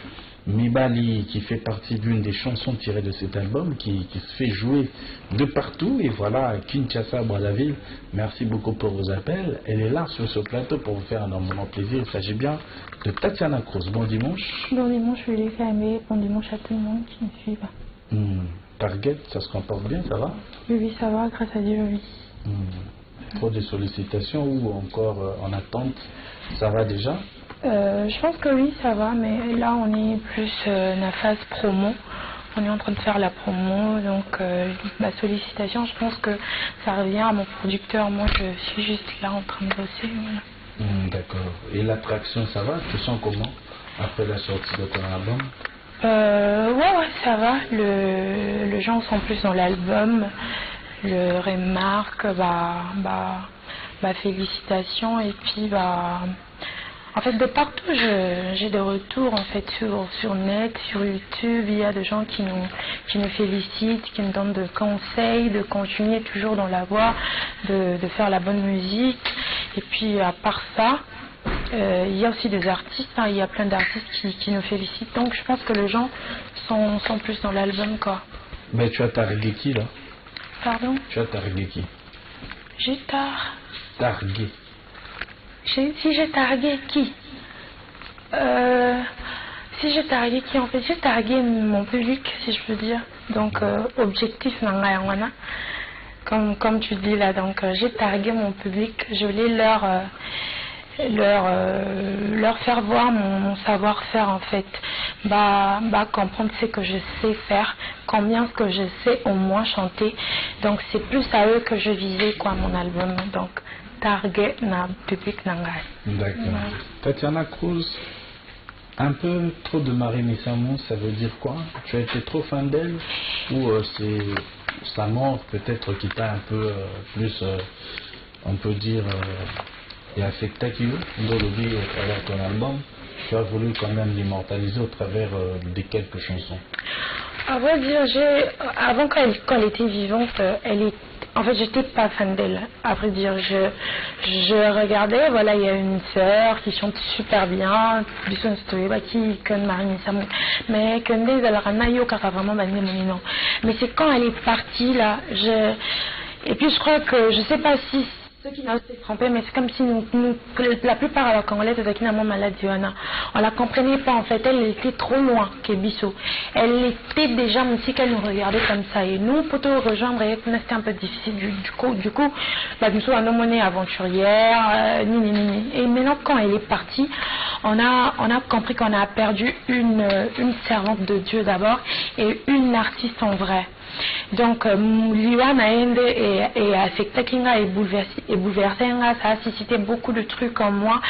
Mibali, qui fait partie d'une des chansons tirées de cet album, qui se fait jouer de partout. Et voilà, Kinshasa, Brazzaville, merci beaucoup pour vos appels. Elle est là sur ce plateau pour vous faire un énormément plaisir. Il s'agit bien de Tatiana Cruz. Bon dimanche. Bon dimanche, je vais les fermer. Bon dimanche à tout le monde qui me suit. Target, ça se comporte bien, ça va? Oui, ça va, grâce à Dieu, oui. Trop de sollicitations ou encore en attente? Ça va déjà? Je pense que oui, ça va, mais là on est plus dans la phase promo. On est en train de faire la promo, donc ma sollicitation, je pense que ça revient à mon producteur. Moi, je suis juste là en train de bosser. Voilà. D'accord. Et l'attraction, ça va? Tu sens comment après la sortie de ton album? Ouais, ça va. Les gens sont plus dans l'album. Le remarque, félicitations, et puis en fait, de partout, j'ai des retours en fait sur net, sur YouTube. Il y a des gens qui nous félicitent, qui nous donnent des conseils de continuer toujours dans la voie, de faire la bonne musique. Et puis à part ça, il y a aussi des artistes. Il y a plein d'artistes qui nous félicitent. Donc je pense que les gens sont plus dans l'album, quoi. Mais tu as targué qui là? Pardon? Tu as targué qui? J'ai targué. Si j'ai targué qui? Si j'ai targué qui? En fait, j'ai targué mon public, si je peux dire. Donc, objectif, comme tu dis là. Donc, j'ai targué mon public. Je voulais leur faire voir mon savoir-faire, en fait. Comprendre ce que je sais faire, combien ce que je sais au moins chanter. Donc, c'est plus à eux que je visais, quoi, mon album. Donc, target na public nangai. D'accord. Tatiana Cruz, un peu trop de Marie Missamou, ça veut dire quoi? Tu as été trop fan d'elle, ou c'est sa mort peut-être qui t'a un peu plus, on peut dire, et affecté qui dans le vie à travers ton album? Tu as voulu quand même l'immortaliser au travers de quelques chansons. À vrai dire, avant quand elle était vivante, en fait, j'étais pas fan d'elle. À vrai dire, je regardais, voilà, il y a une sœur qui chante super bien, mais c'est quand elle est partie là, et puis je crois que, je sais pas si ceux qui n'ont été trompés, mais c'est comme si la plupart de la Congolais étaient finalement malades, on la comprenait pas en fait. Elle était trop loin que Bissot. Elle était déjà, même si qu'elle nous regardait comme ça. Et nous, pour te rejoindre, c'était un peu difficile. Du coup, Bissot a nommé aventurière, Et maintenant, quand elle est partie, on a compris qu'on a perdu une servante de Dieu d'abord et une artiste en vrai. Donc, Liwa Naende est affecté et bouleversé, ça a suscité beaucoup de trucs en moi,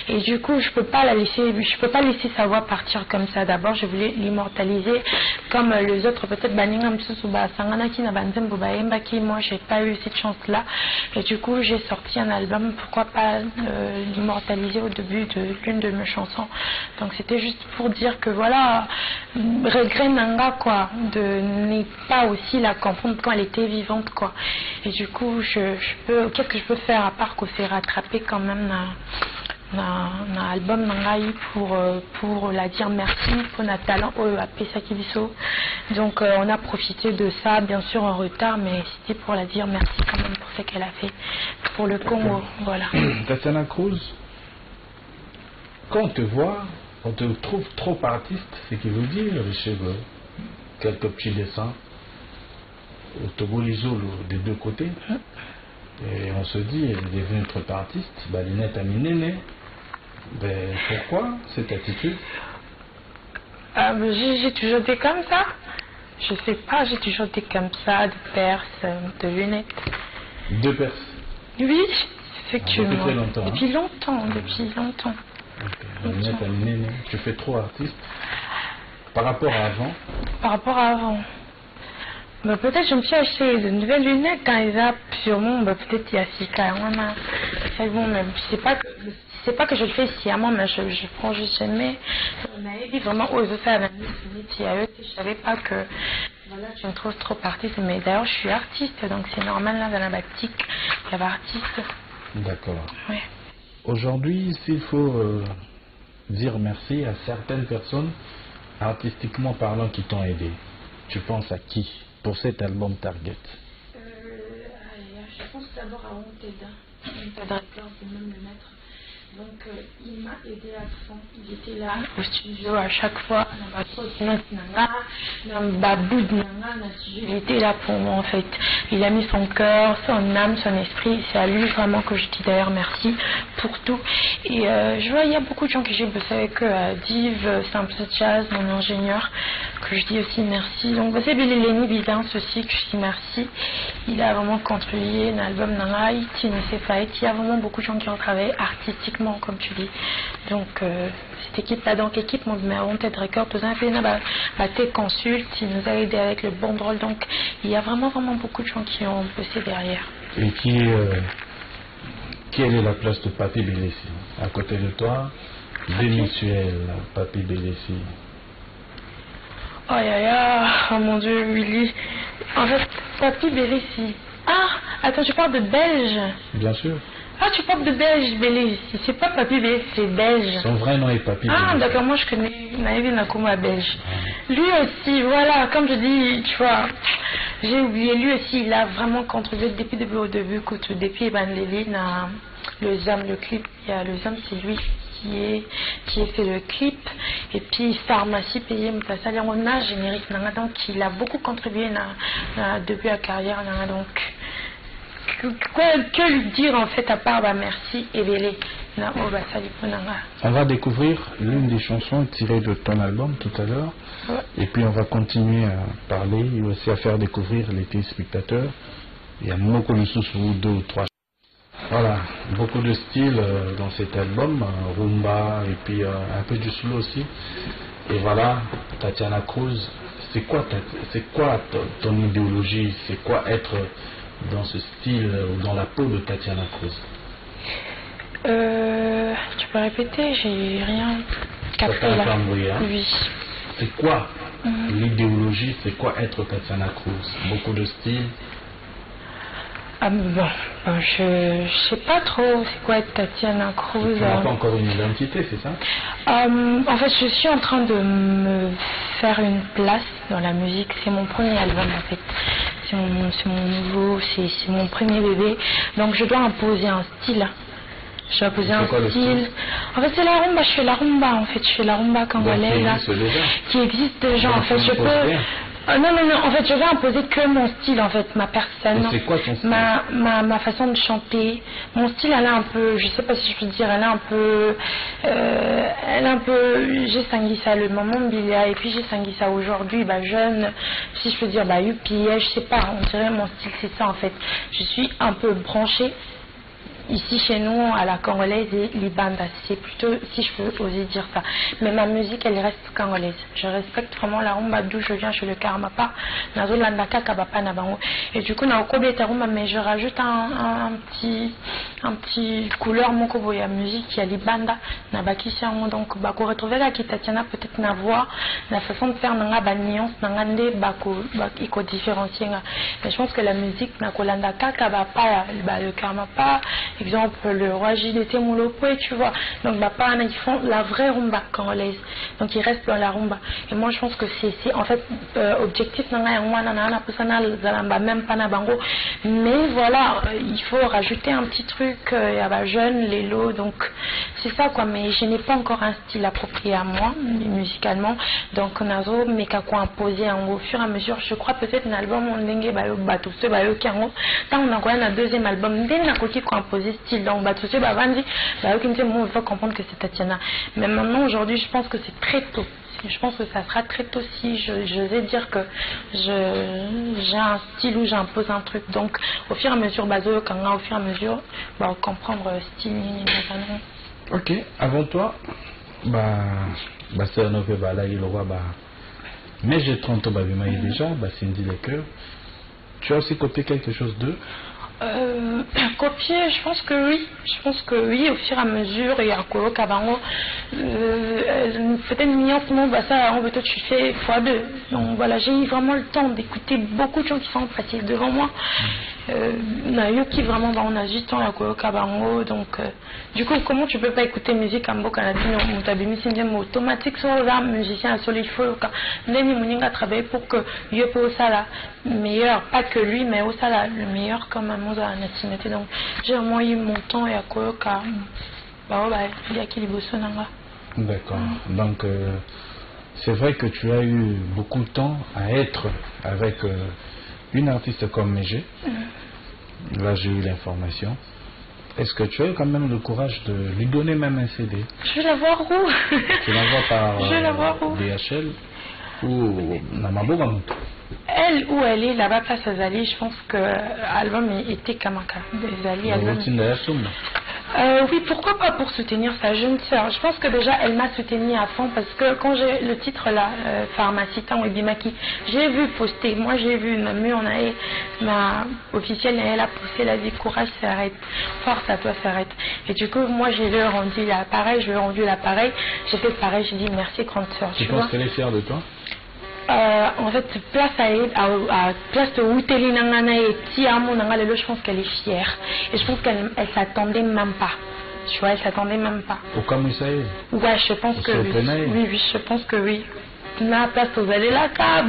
et du coup, je peux pas laisser sa voix partir comme ça. D'abord, je voulais l'immortaliser comme les autres, peut-être moi, j'ai pas eu cette chance-là, et du coup, j'ai sorti un album, pourquoi pas l'immortaliser au début de l'une de mes chansons. Donc, c'était juste pour dire que voilà, regret Nanga, quoi, de ne pas aussi la comprendre quand elle était vivante, quoi. Et du coup, qu'est-ce que je peux faire à part qu'on s'est rattrapé quand même dans l'album Nangaï pour la dire merci pour notre talent à Pesakibiso. Donc on a profité de ça, bien sûr en retard, mais c'était pour la dire merci quand même pour ce qu'elle a fait pour le Congo. Voilà. Tatiana Cruz, quand on te voit, on te trouve trop artiste, c'est qui veut dire les cheveux, quelques petits dessins, au Togo l'isolo des deux côtés, et on se dit, elle est devenue trop artiste, Balinette Aminene, Ben, pourquoi cette attitude? J'ai toujours été comme ça. Je sais pas, j'ai toujours été comme ça, de perses, de lunettes. De perses? Oui, effectivement. Depuis très longtemps. Depuis longtemps, depuis longtemps. Okay. Tu fais trop artiste. Par rapport à avant? Par rapport à avant. Ben, peut-être je me suis acheté de nouvelles lunettes quand ils ont sûrement, ben, peut-être il y a 6 cas. C'est bon, même. C'est pas que je le fais sciemment, mais je prends juste jamais. On avait dit vraiment aux autres à la je savais pas que voilà, tu me trouves trop artiste, mais d'ailleurs je suis artiste, donc c'est normal là dans la boutique, il y a artiste. D'accord. Ouais. Aujourd'hui, s'il faut dire merci à certaines personnes, artistiquement parlant, qui t'ont aidé, tu penses à qui pour cet album Target? Je pense d'abord à Onteda. Onteda Records, c'est même le maître. Donc il m'a aidé à fond. Il était là au studio à chaque fois. Il était là pour moi en fait. Il a mis son cœur, son âme, son esprit. C'est à lui vraiment que je dis d'ailleurs merci pour tout. Et je vois il y a beaucoup de gens que j'ai bossé avec eux, Div, Simple Jazz, mon ingénieur, que je dis aussi merci. Donc vous savez Lenny Bidins aussi que je dis merci. Il a vraiment contribué à l'album Nanga, il y a vraiment beaucoup de gens qui ont travaillé artistiquement comme tu dis. Donc cette équipe là, donc équipe mon numéro Tête Record, tout ça fait tes consultes, il nous a aidé avec le banderole, donc il y a vraiment beaucoup de gens qui ont bossé derrière. Et quelle est la place de Papi Bélessi à côté de toi? Démutuel, Papi Bélessi. Oh mon Dieu, Willy. En fait, Papi Bélessi. Ah, attends, tu parles de Belge? Bien sûr. Ah, tu parles de Belge, Bélessi. C'est pas Papi Bélessi, c'est Belge. Son vrai nom est Papi Bélessi. Ah, d'accord, moi je connais Naïvi Nakuma Belge. Lui aussi, voilà, comme je dis, tu vois, j'ai oublié, lui aussi, il a vraiment contribué depuis le début, depuis Eban Lévin, le ZAM, le clip. Il y a le ZAM, c'est lui qui a fait le clip, et puis pharmacie payé on a générique, donc il a beaucoup contribué depuis la carrière, donc que lui dire en fait à part merci et Bélé. On va découvrir l'une des chansons tirées de ton album tout à l'heure, et puis on va continuer à parler et aussi à faire découvrir les téléspectateurs. Il y a Moko Lususu, 2 ou 3. Voilà, beaucoup de styles dans cet album, rumba et puis un peu du slow aussi. Et voilà, Tatiana Cruz, c'est quoi ton idéologie? C'est quoi être dans ce style ou dans la peau de Tatiana Cruz? Tu peux répéter? J'ai rien capté là. Oui. C'est quoi l'idéologie? C'est quoi être Tatiana Cruz? Beaucoup de styles. Je sais pas trop c'est quoi être Tatiana Cruz. Tu n'as pas encore une identité, c'est ça? En fait, je suis en train de me faire une place dans la musique. C'est mon premier album en fait. C'est mon nouveau, c'est mon premier bébé. Donc je dois imposer un style. Je dois poser un style. En fait, c'est la rumba. Je fais la rumba en fait. Je fais la rumba congolaise qui existe déjà. En fait, je peux. Non, en fait, je vais imposer que mon style, en fait, ma personne. C'est quoi ton style? Ma façon de chanter. Mon style, elle est un peu, je sais pas si je peux dire, elle est un peu, j'ai Sanguissa le moment Bilia, et puis j'ai Sanguissa aujourd'hui, jeune, si je peux dire, UPI, je sais pas, on dirait mon style, c'est ça, en fait. Je suis un peu branchée. Ici chez nous à la congolaise et l'Ibanda, c'est plutôt, si je peux oser dire ça, mais ma musique elle reste congolaise. Je respecte vraiment la rumba d'où je viens, chez le Karamapa, Nazo Landaka Kabapa Nabango, et du coup na Okobe Tarumba, mais je rajoute un petit couleur mon kobo ya musique, il y a l'Ibanda Nabaki Siango, donc bako retrouver la Tatiana peut-être na voix, la façon de faire nanga nuance nangande bako iko différencier, mais je pense que la musique na Kolandaka Kabapa le Karamapa. Exemple, le roi JDT Moulopo, tu vois. Donc, ils font la vraie rumba congolaise. Donc, ils restent dans la rumba. Et moi, je pense que c'est en fait objectif. Même pas nabango. Mais voilà, il faut rajouter un petit truc. Il y a jeune, les lots. Donc, c'est ça quoi. Mais je n'ai pas encore un style approprié à moi, musicalement. Donc, Nazo, mais qu'à quoi imposer au fur et à mesure. Je crois peut-être un album, on dengue, tout ce, tant on a un deuxième album, dès qu'on a imposé imposer style. Donc, bah, tout de suite, bah, Vandy, bah, aucune moment, il faut comprendre que c'est Tatiana. Mais maintenant, aujourd'hui, je pense que c'est très tôt. Je pense que ça sera très tôt si je vais dire que j'ai un style où j'impose un truc. Donc, au fur et à mesure, bah, au fur et à mesure, bah, comprendre style, Ok, avant toi, c'est un autre là, il le voit, mais j'ai 30 ans, déjà, Cindy les cœurs. Tu as aussi copié quelque chose d'eux? Copier, je pense que oui. Je pense que oui, au fur et à mesure, et à Kolo Kabango, peut-être minuit, ça, on veut tout tu fais x2. Donc voilà, j'ai eu vraiment le temps d'écouter beaucoup de gens qui sont passés devant moi. Qui vraiment, on a juste temps à Kolo Kabango. Donc, du coup, comment tu peux pas écouter musique en Mbo Canadien, mon tabimi, c'est automatique sur les musiciens à Solid Feu. Nemi Mouninga travaille pour que Yopo Osala, meilleur, pas que lui, mais Osala, le meilleur comme un monde à nationalité. Donc, j'ai au moins eu mon temps et à Koloka. Il y a qui les bossons là. D'accord. Donc, c'est vrai que tu as eu beaucoup de temps à être avec une artiste comme Mégé. Là, j'ai eu l'information. Est-ce que tu as eu quand même le courage de lui donner même un CD? Je vais la voir où? Tu la vois par je vais la voir où? DHL ou Namabogamut? Elle, où elle est, là-bas, place Azali, je pense que l'album était Kamaka. Azali, album. Oui, pourquoi pas pour soutenir sa jeune sœur. Je pense que déjà elle m'a soutenue à fond parce que quand j'ai le titre là, Pharmacie Tan Ebimaki, j'ai vu poster, moi j'ai vu ma officielle, elle a poussé, elle a dit courage, s'arrête, force à toi, s'arrête. Et du coup, moi j'ai lui rendu l'appareil, j'ai fait pareil, j'ai dit merci grande sœur. Tu penses qu'elle est fière de toi? En fait, place de Wouteli Nangana et Tiamo Nangana, je pense qu'elle est fière. Et je pense qu'elle s'attendait même pas. Tu vois, elle s'attendait même pas. Au Kamusaï? Ouais, je pense que oui. Oui, je pense que oui. Na place aux allées là, cœur,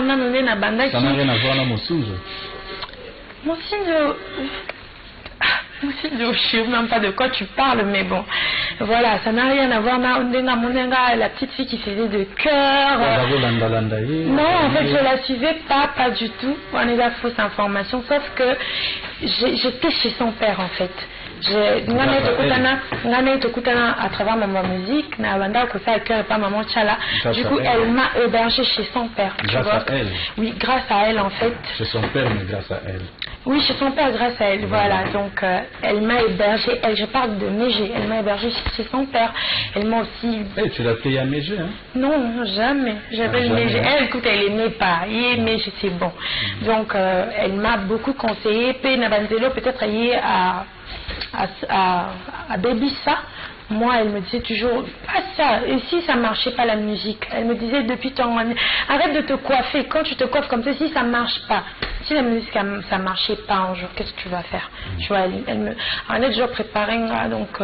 nanone, na bandaki. Ça n'a rien à voir avec mon signe. Mon signe. Je ne sais même pas de quoi tu parles, mais bon, voilà, ça n'a rien à voir. La petite fille qui faisait de cœur. Non, en fait, je la suivais pas du tout. On est la fausse information, sauf que j'étais chez son père en fait. À travers ma musique, du coup, elle m'a hébergée chez son père. Grâce à elle? Oui, grâce à elle en fait. Chez son père, mais grâce à elle. Oui, chez son père, grâce à elle, voilà. Donc, elle m'a hébergée, je parle de Mégé, elle m'a hébergée chez son père. Elle m'a aussi... tu l'as payé à Mégé, hein? Non, jamais. J'avais le Mégé. Elle, écoute, elle aimait pas. Mégé, c'est bon. Donc, elle m'a beaucoup conseillé. Nabanzelo, peut-être, à Bébissa. Moi, elle me disait toujours, pas ça, et si ça marchait pas la musique, elle me disait depuis ton année, arrête de te coiffer, quand tu te coiffes comme ça, si ça marche pas, si la musique ça marchait pas un jour, qu'est-ce que tu vas faire? Tu vois, elle me, elle est toujours préparée, donc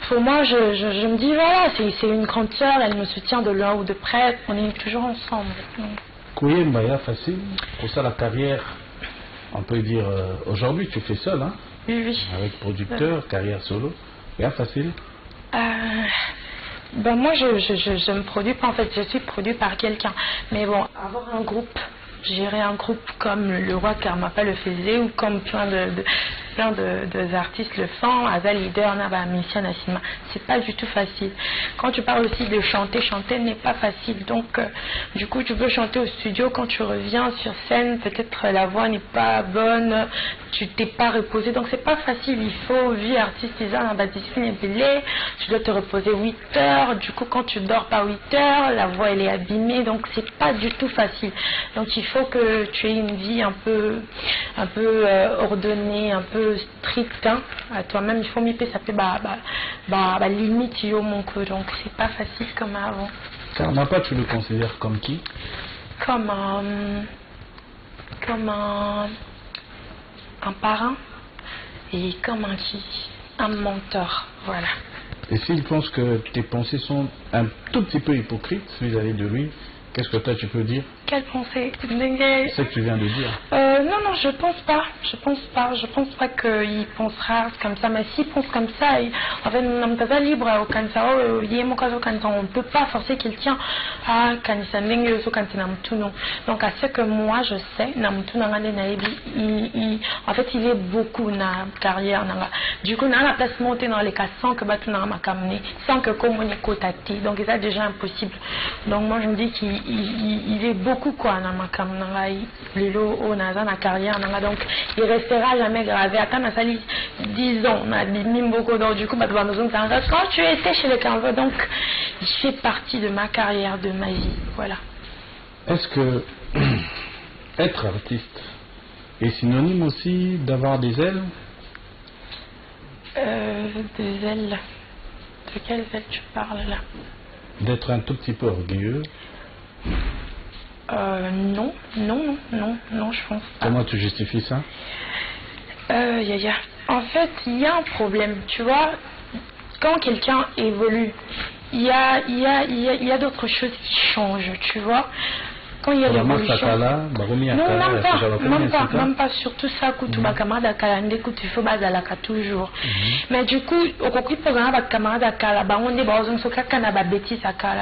pour moi, je me dis, voilà, c'est une grande sœur, elle me soutient de loin ou de près, on est toujours ensemble. Kouye Mbaya, facile, pour ça la carrière, on peut dire, aujourd'hui tu fais seul, hein? Oui. Avec producteur, carrière solo, bien facile. Moi je me produis pas en fait, je suis produit par quelqu'un. Mais bon, avoir un groupe, gérer un groupe comme le roi Karmapa le faisait ou comme plein de artistes le font, Azal Leader, Naba Mission Asima, c'est pas du tout facile. Quand tu parles aussi de chanter n'est pas facile. Donc du coup tu peux chanter au studio, quand tu reviens sur scène, peut-être la voix n'est pas bonne, tu t'es pas reposé, donc c'est pas facile. Il faut, vie artiste, tu dois te reposer 8 heures, du coup quand tu dors pas 8 heures, la voix elle est abîmée, donc c'est pas du tout facile. Donc il faut que tu aies une vie un peu ordonnée, un peu strict, hein, à toi-même. Il faut m'y payer, ça fait limite yo mon cœur, donc c'est pas facile comme avant. Karmapa, tu le considères comme qui? Comme un parrain et comme un mentor, voilà. Et s'il pense que tes pensées sont un tout petit peu hypocrites vis-à-vis de lui, qu'est-ce que toi tu peux dire? Quelle pensée? C'est ce que tu viens de dire. Non, je pense pas. Je pense pas qu'il pensera comme ça. Mais s'il pense comme ça, en fait, on n'est libre au Kansa. On ne peut pas forcer quelqu'un à Kanisa Ndenge au Kansa Namtuno. Donc, à ce que moi je sais, Namtuno en fait, il est beaucoup dans la carrière. Du coup, on a la place montée dans les cas sans que Batu n'a pas kamné, sans que communique tati. Donc, c'est déjà impossible. Donc, moi, je me dis qu'il est beaucoup quoi dans ma carrière, donc il restera jamais gravé. Attends, on a sali 10 ans, on a mis beaucoup donc du coup, quand tu étais chez le Canva, donc il fait partie de ma carrière, de ma vie, voilà. Est-ce que être artiste est synonyme aussi d'avoir des ailes? Des ailes? De quelles ailes tu parles là? D'être un tout petit peu orgueilleux? Non, je pense pas. Comment tu justifies ça? En fait, il y a un problème, tu vois, quand quelqu'un évolue, il y a d'autres choses qui changent, tu vois. Quand il y a l'évolution... Non, même pas, surtout ça, il faut toujours. Mais du coup,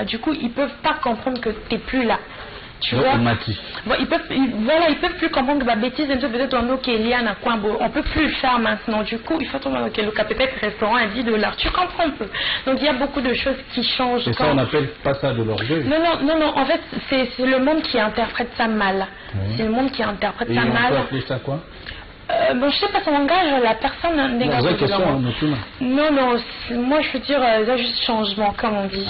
du coup, ils peuvent pas comprendre que tu n'es plus là. Tu vois, ils peuvent plus comprendre que la bêtise peut-être on peut plus le faire maintenant. Du coup, il faut tomber que le peut-être restaurant à $10. Tu comprends un peu. Donc il y a beaucoup de choses qui changent. Et ça, on appelle pas ça de l'orgueil. Non. En fait, c'est le monde qui interprète ça mal. C'est le monde qui interprète ça mal. On peut appeler ça quoi? Bon, je sais pas, ça engage la personne. Non, moi je veux dire, ça juste changement, comme on dit.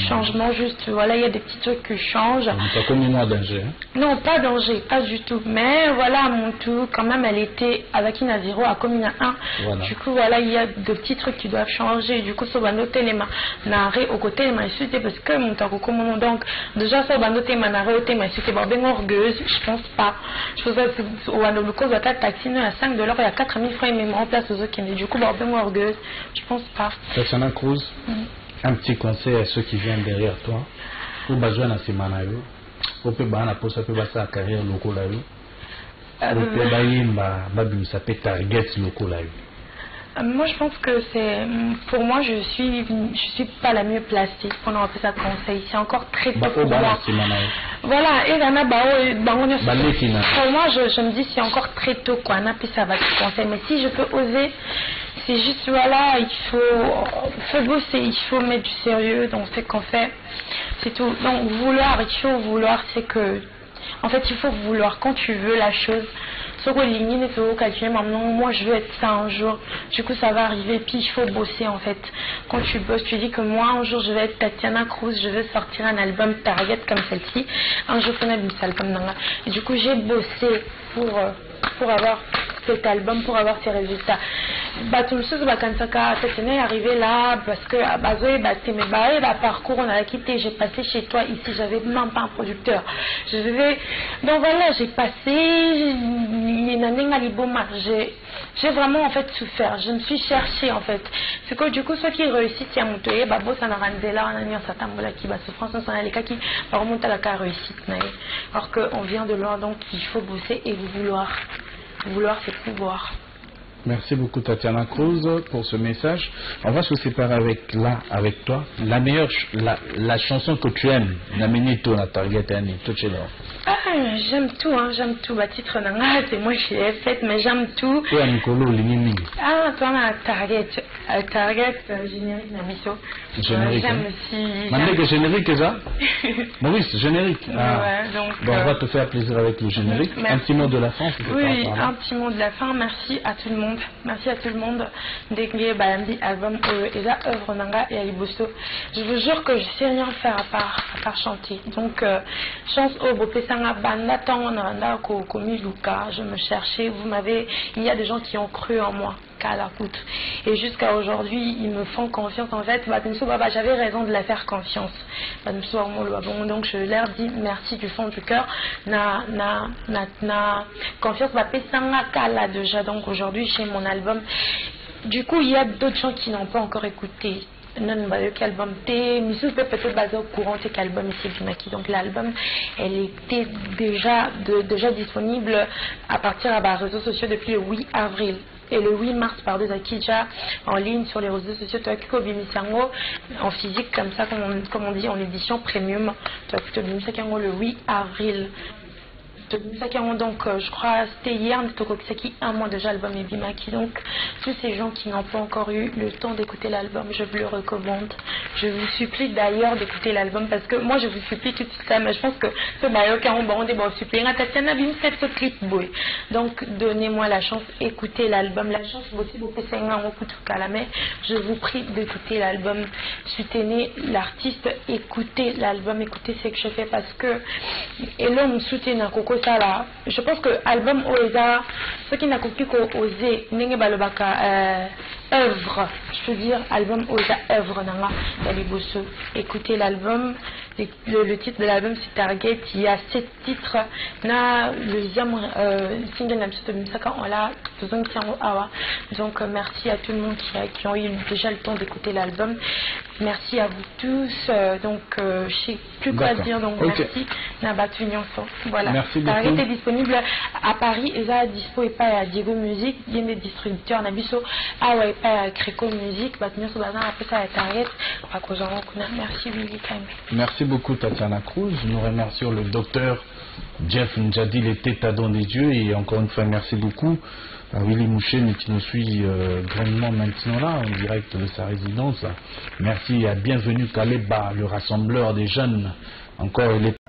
Changement juste, voilà, il y a des petits trucs qui changent. Pas comme moi danger. Non, pas danger, pas du tout. Mais voilà, mon tout, quand même, elle était avec une à 0 à comme une à 1. Voilà. Du coup, voilà, il y a de petits trucs qui doivent changer. Du coup, ça va noter les mains. N'arrêt au côté les mains parce que mon temps, donc, déjà, ça va noter les mains, n'arrêt au thème, c'était bien orgueilleuse, je pense pas. Je pense que au cause de ta taxi, à $5, il y a 4000 francs et même en place aux autres qui du coup, orgueilleuse, je pense pas. Tatiana Cruz, un petit conseil à ceux qui viennent derrière toi. Pour besoin de ces manayo, pour que bana pour ça peut passer à carrière locale là. Pour que baïm ça peut target local là. Moi je pense que pour moi je suis pas la mieux placée pour en faire ça conseil, c'est encore très tôt pour moi. Voilà, et là pour moi je me dis c'est encore très tôt quoi, on a pu ça va te conseil, mais si je peux oser, c'est juste voilà, il faut bosser, il faut mettre du sérieux dans ce qu'on fait, c'est tout. Donc vouloir, c'est que en fait il faut vouloir quand tu veux la chose. Moi je veux être ça un jour, du coup ça va arriver, puis il faut bosser en fait. Quand tu bosses, tu dis que moi un jour je vais être Tatiana Cruz, je vais sortir un album Target comme celle-ci, un jour je vais faire un album. Et du coup j'ai bossé pour avoir cet album, pour avoir ces résultats. Tout le chose cette année est arrivé là parce que c'est mes parcours on a quitté, j'ai passé chez toi ici, j'avais même pas un producteur, donc voilà, j'ai passé j'ai vraiment en fait souffert, je me suis cherchée en fait, c'est que du coup ceux qui réussissent il y a monté ça n'a rien là on a mis un certain là qui va souffrance on a les cas qui remontent à la réussite alors qu'on vient de loin, donc il faut bosser et vouloir c'est pouvoir. Merci beaucoup Tatiana Cruz pour ce message. On va se séparer avec toi. La meilleure, la chanson que tu aimes, la minito na Target Annie, tout chez là. J'aime tout, j'aime tout. Titre c'est moi qui l'ai faite, mais j'aime tout. Toi Nicolo, l'ini. Toi na Target, générique na miso. Générique. J'aime aussi. Mandé générique ça? Maurice, générique. Ouais, donc. Bon, on va te faire plaisir avec le générique. Merci. Un petit mot de la fin. Oui, un petit mot de la fin. Merci à tout le monde. Merci à tout le monde. Dégler Bayambi album et la œuvre Nanga et Alibosto. Je vous jure que je sais rien faire à part chanter. Donc chance au Bopesanga Bandatang Nanda Komi Luka. Je me cherchais. Il y a des gens qui ont cru en moi. Et jusqu'à aujourd'hui, ils me font confiance. En fait, j'avais raison de la faire confiance. Donc je leur dis merci du fond du cœur. Confiance là déjà. Donc aujourd'hui, chez mon album. Du coup, il y a d'autres gens qui n'ont pas encore écouté. non album peut-être basé au courant de l'album ici Bimaki. Donc l'album elle était déjà disponible à partir des réseaux sociaux depuis le 8 avril. Et le 8 mars, pardon, déjà en ligne sur les réseaux sociaux, en physique, comme ça, comme on dit, en édition premium, le 8 avril. Donc, je crois, c'était hier, un mois déjà, l'album est Bimaki. Donc, tous ces gens qui n'ont pas encore eu le temps d'écouter l'album, je vous le recommande. Je vous supplie d'ailleurs d'écouter l'album parce que moi, je vous supplie tout ça, mais je pense que ce maillot qui a donc, donnez-moi la chance, écoutez l'album. La chance, je vous prie d'écouter l'album. Soutenez l'artiste, écoutez l'album, écoutez ce que je fais parce que, et l'homme soutient un coco. Là, je pense que l'album Oeza, ce qui n'a pas osé, œuvre, je peux dire, album Oeza, œuvre, écoutez l'album, le titre de l'album c'est Target, il y a 7 titres, le deuxième single donc merci à tout le monde qui ont eu déjà le temps d'écouter l'album. Merci à vous tous. Donc, je ne sais plus quoi dire. Donc, merci. Voilà. Merci beaucoup. Target est disponible à Paris. Et ça, dispo et pas à Diego Music. Il y a des distributeurs. Nabiso, ah ouais, pas à Créco Music. Après ça, à Target. Merci, Willy Time. Merci beaucoup, Tatiana Cruz. Nous remercions le docteur Jeff Ndjadi, les tétadons des dieux. Et encore une fois, merci beaucoup à Willy Mouchen qui nous suit grandement maintenant là, en direct de sa résidence. Merci et à bienvenue Kaleba, le rassembleur des jeunes. Encore, il est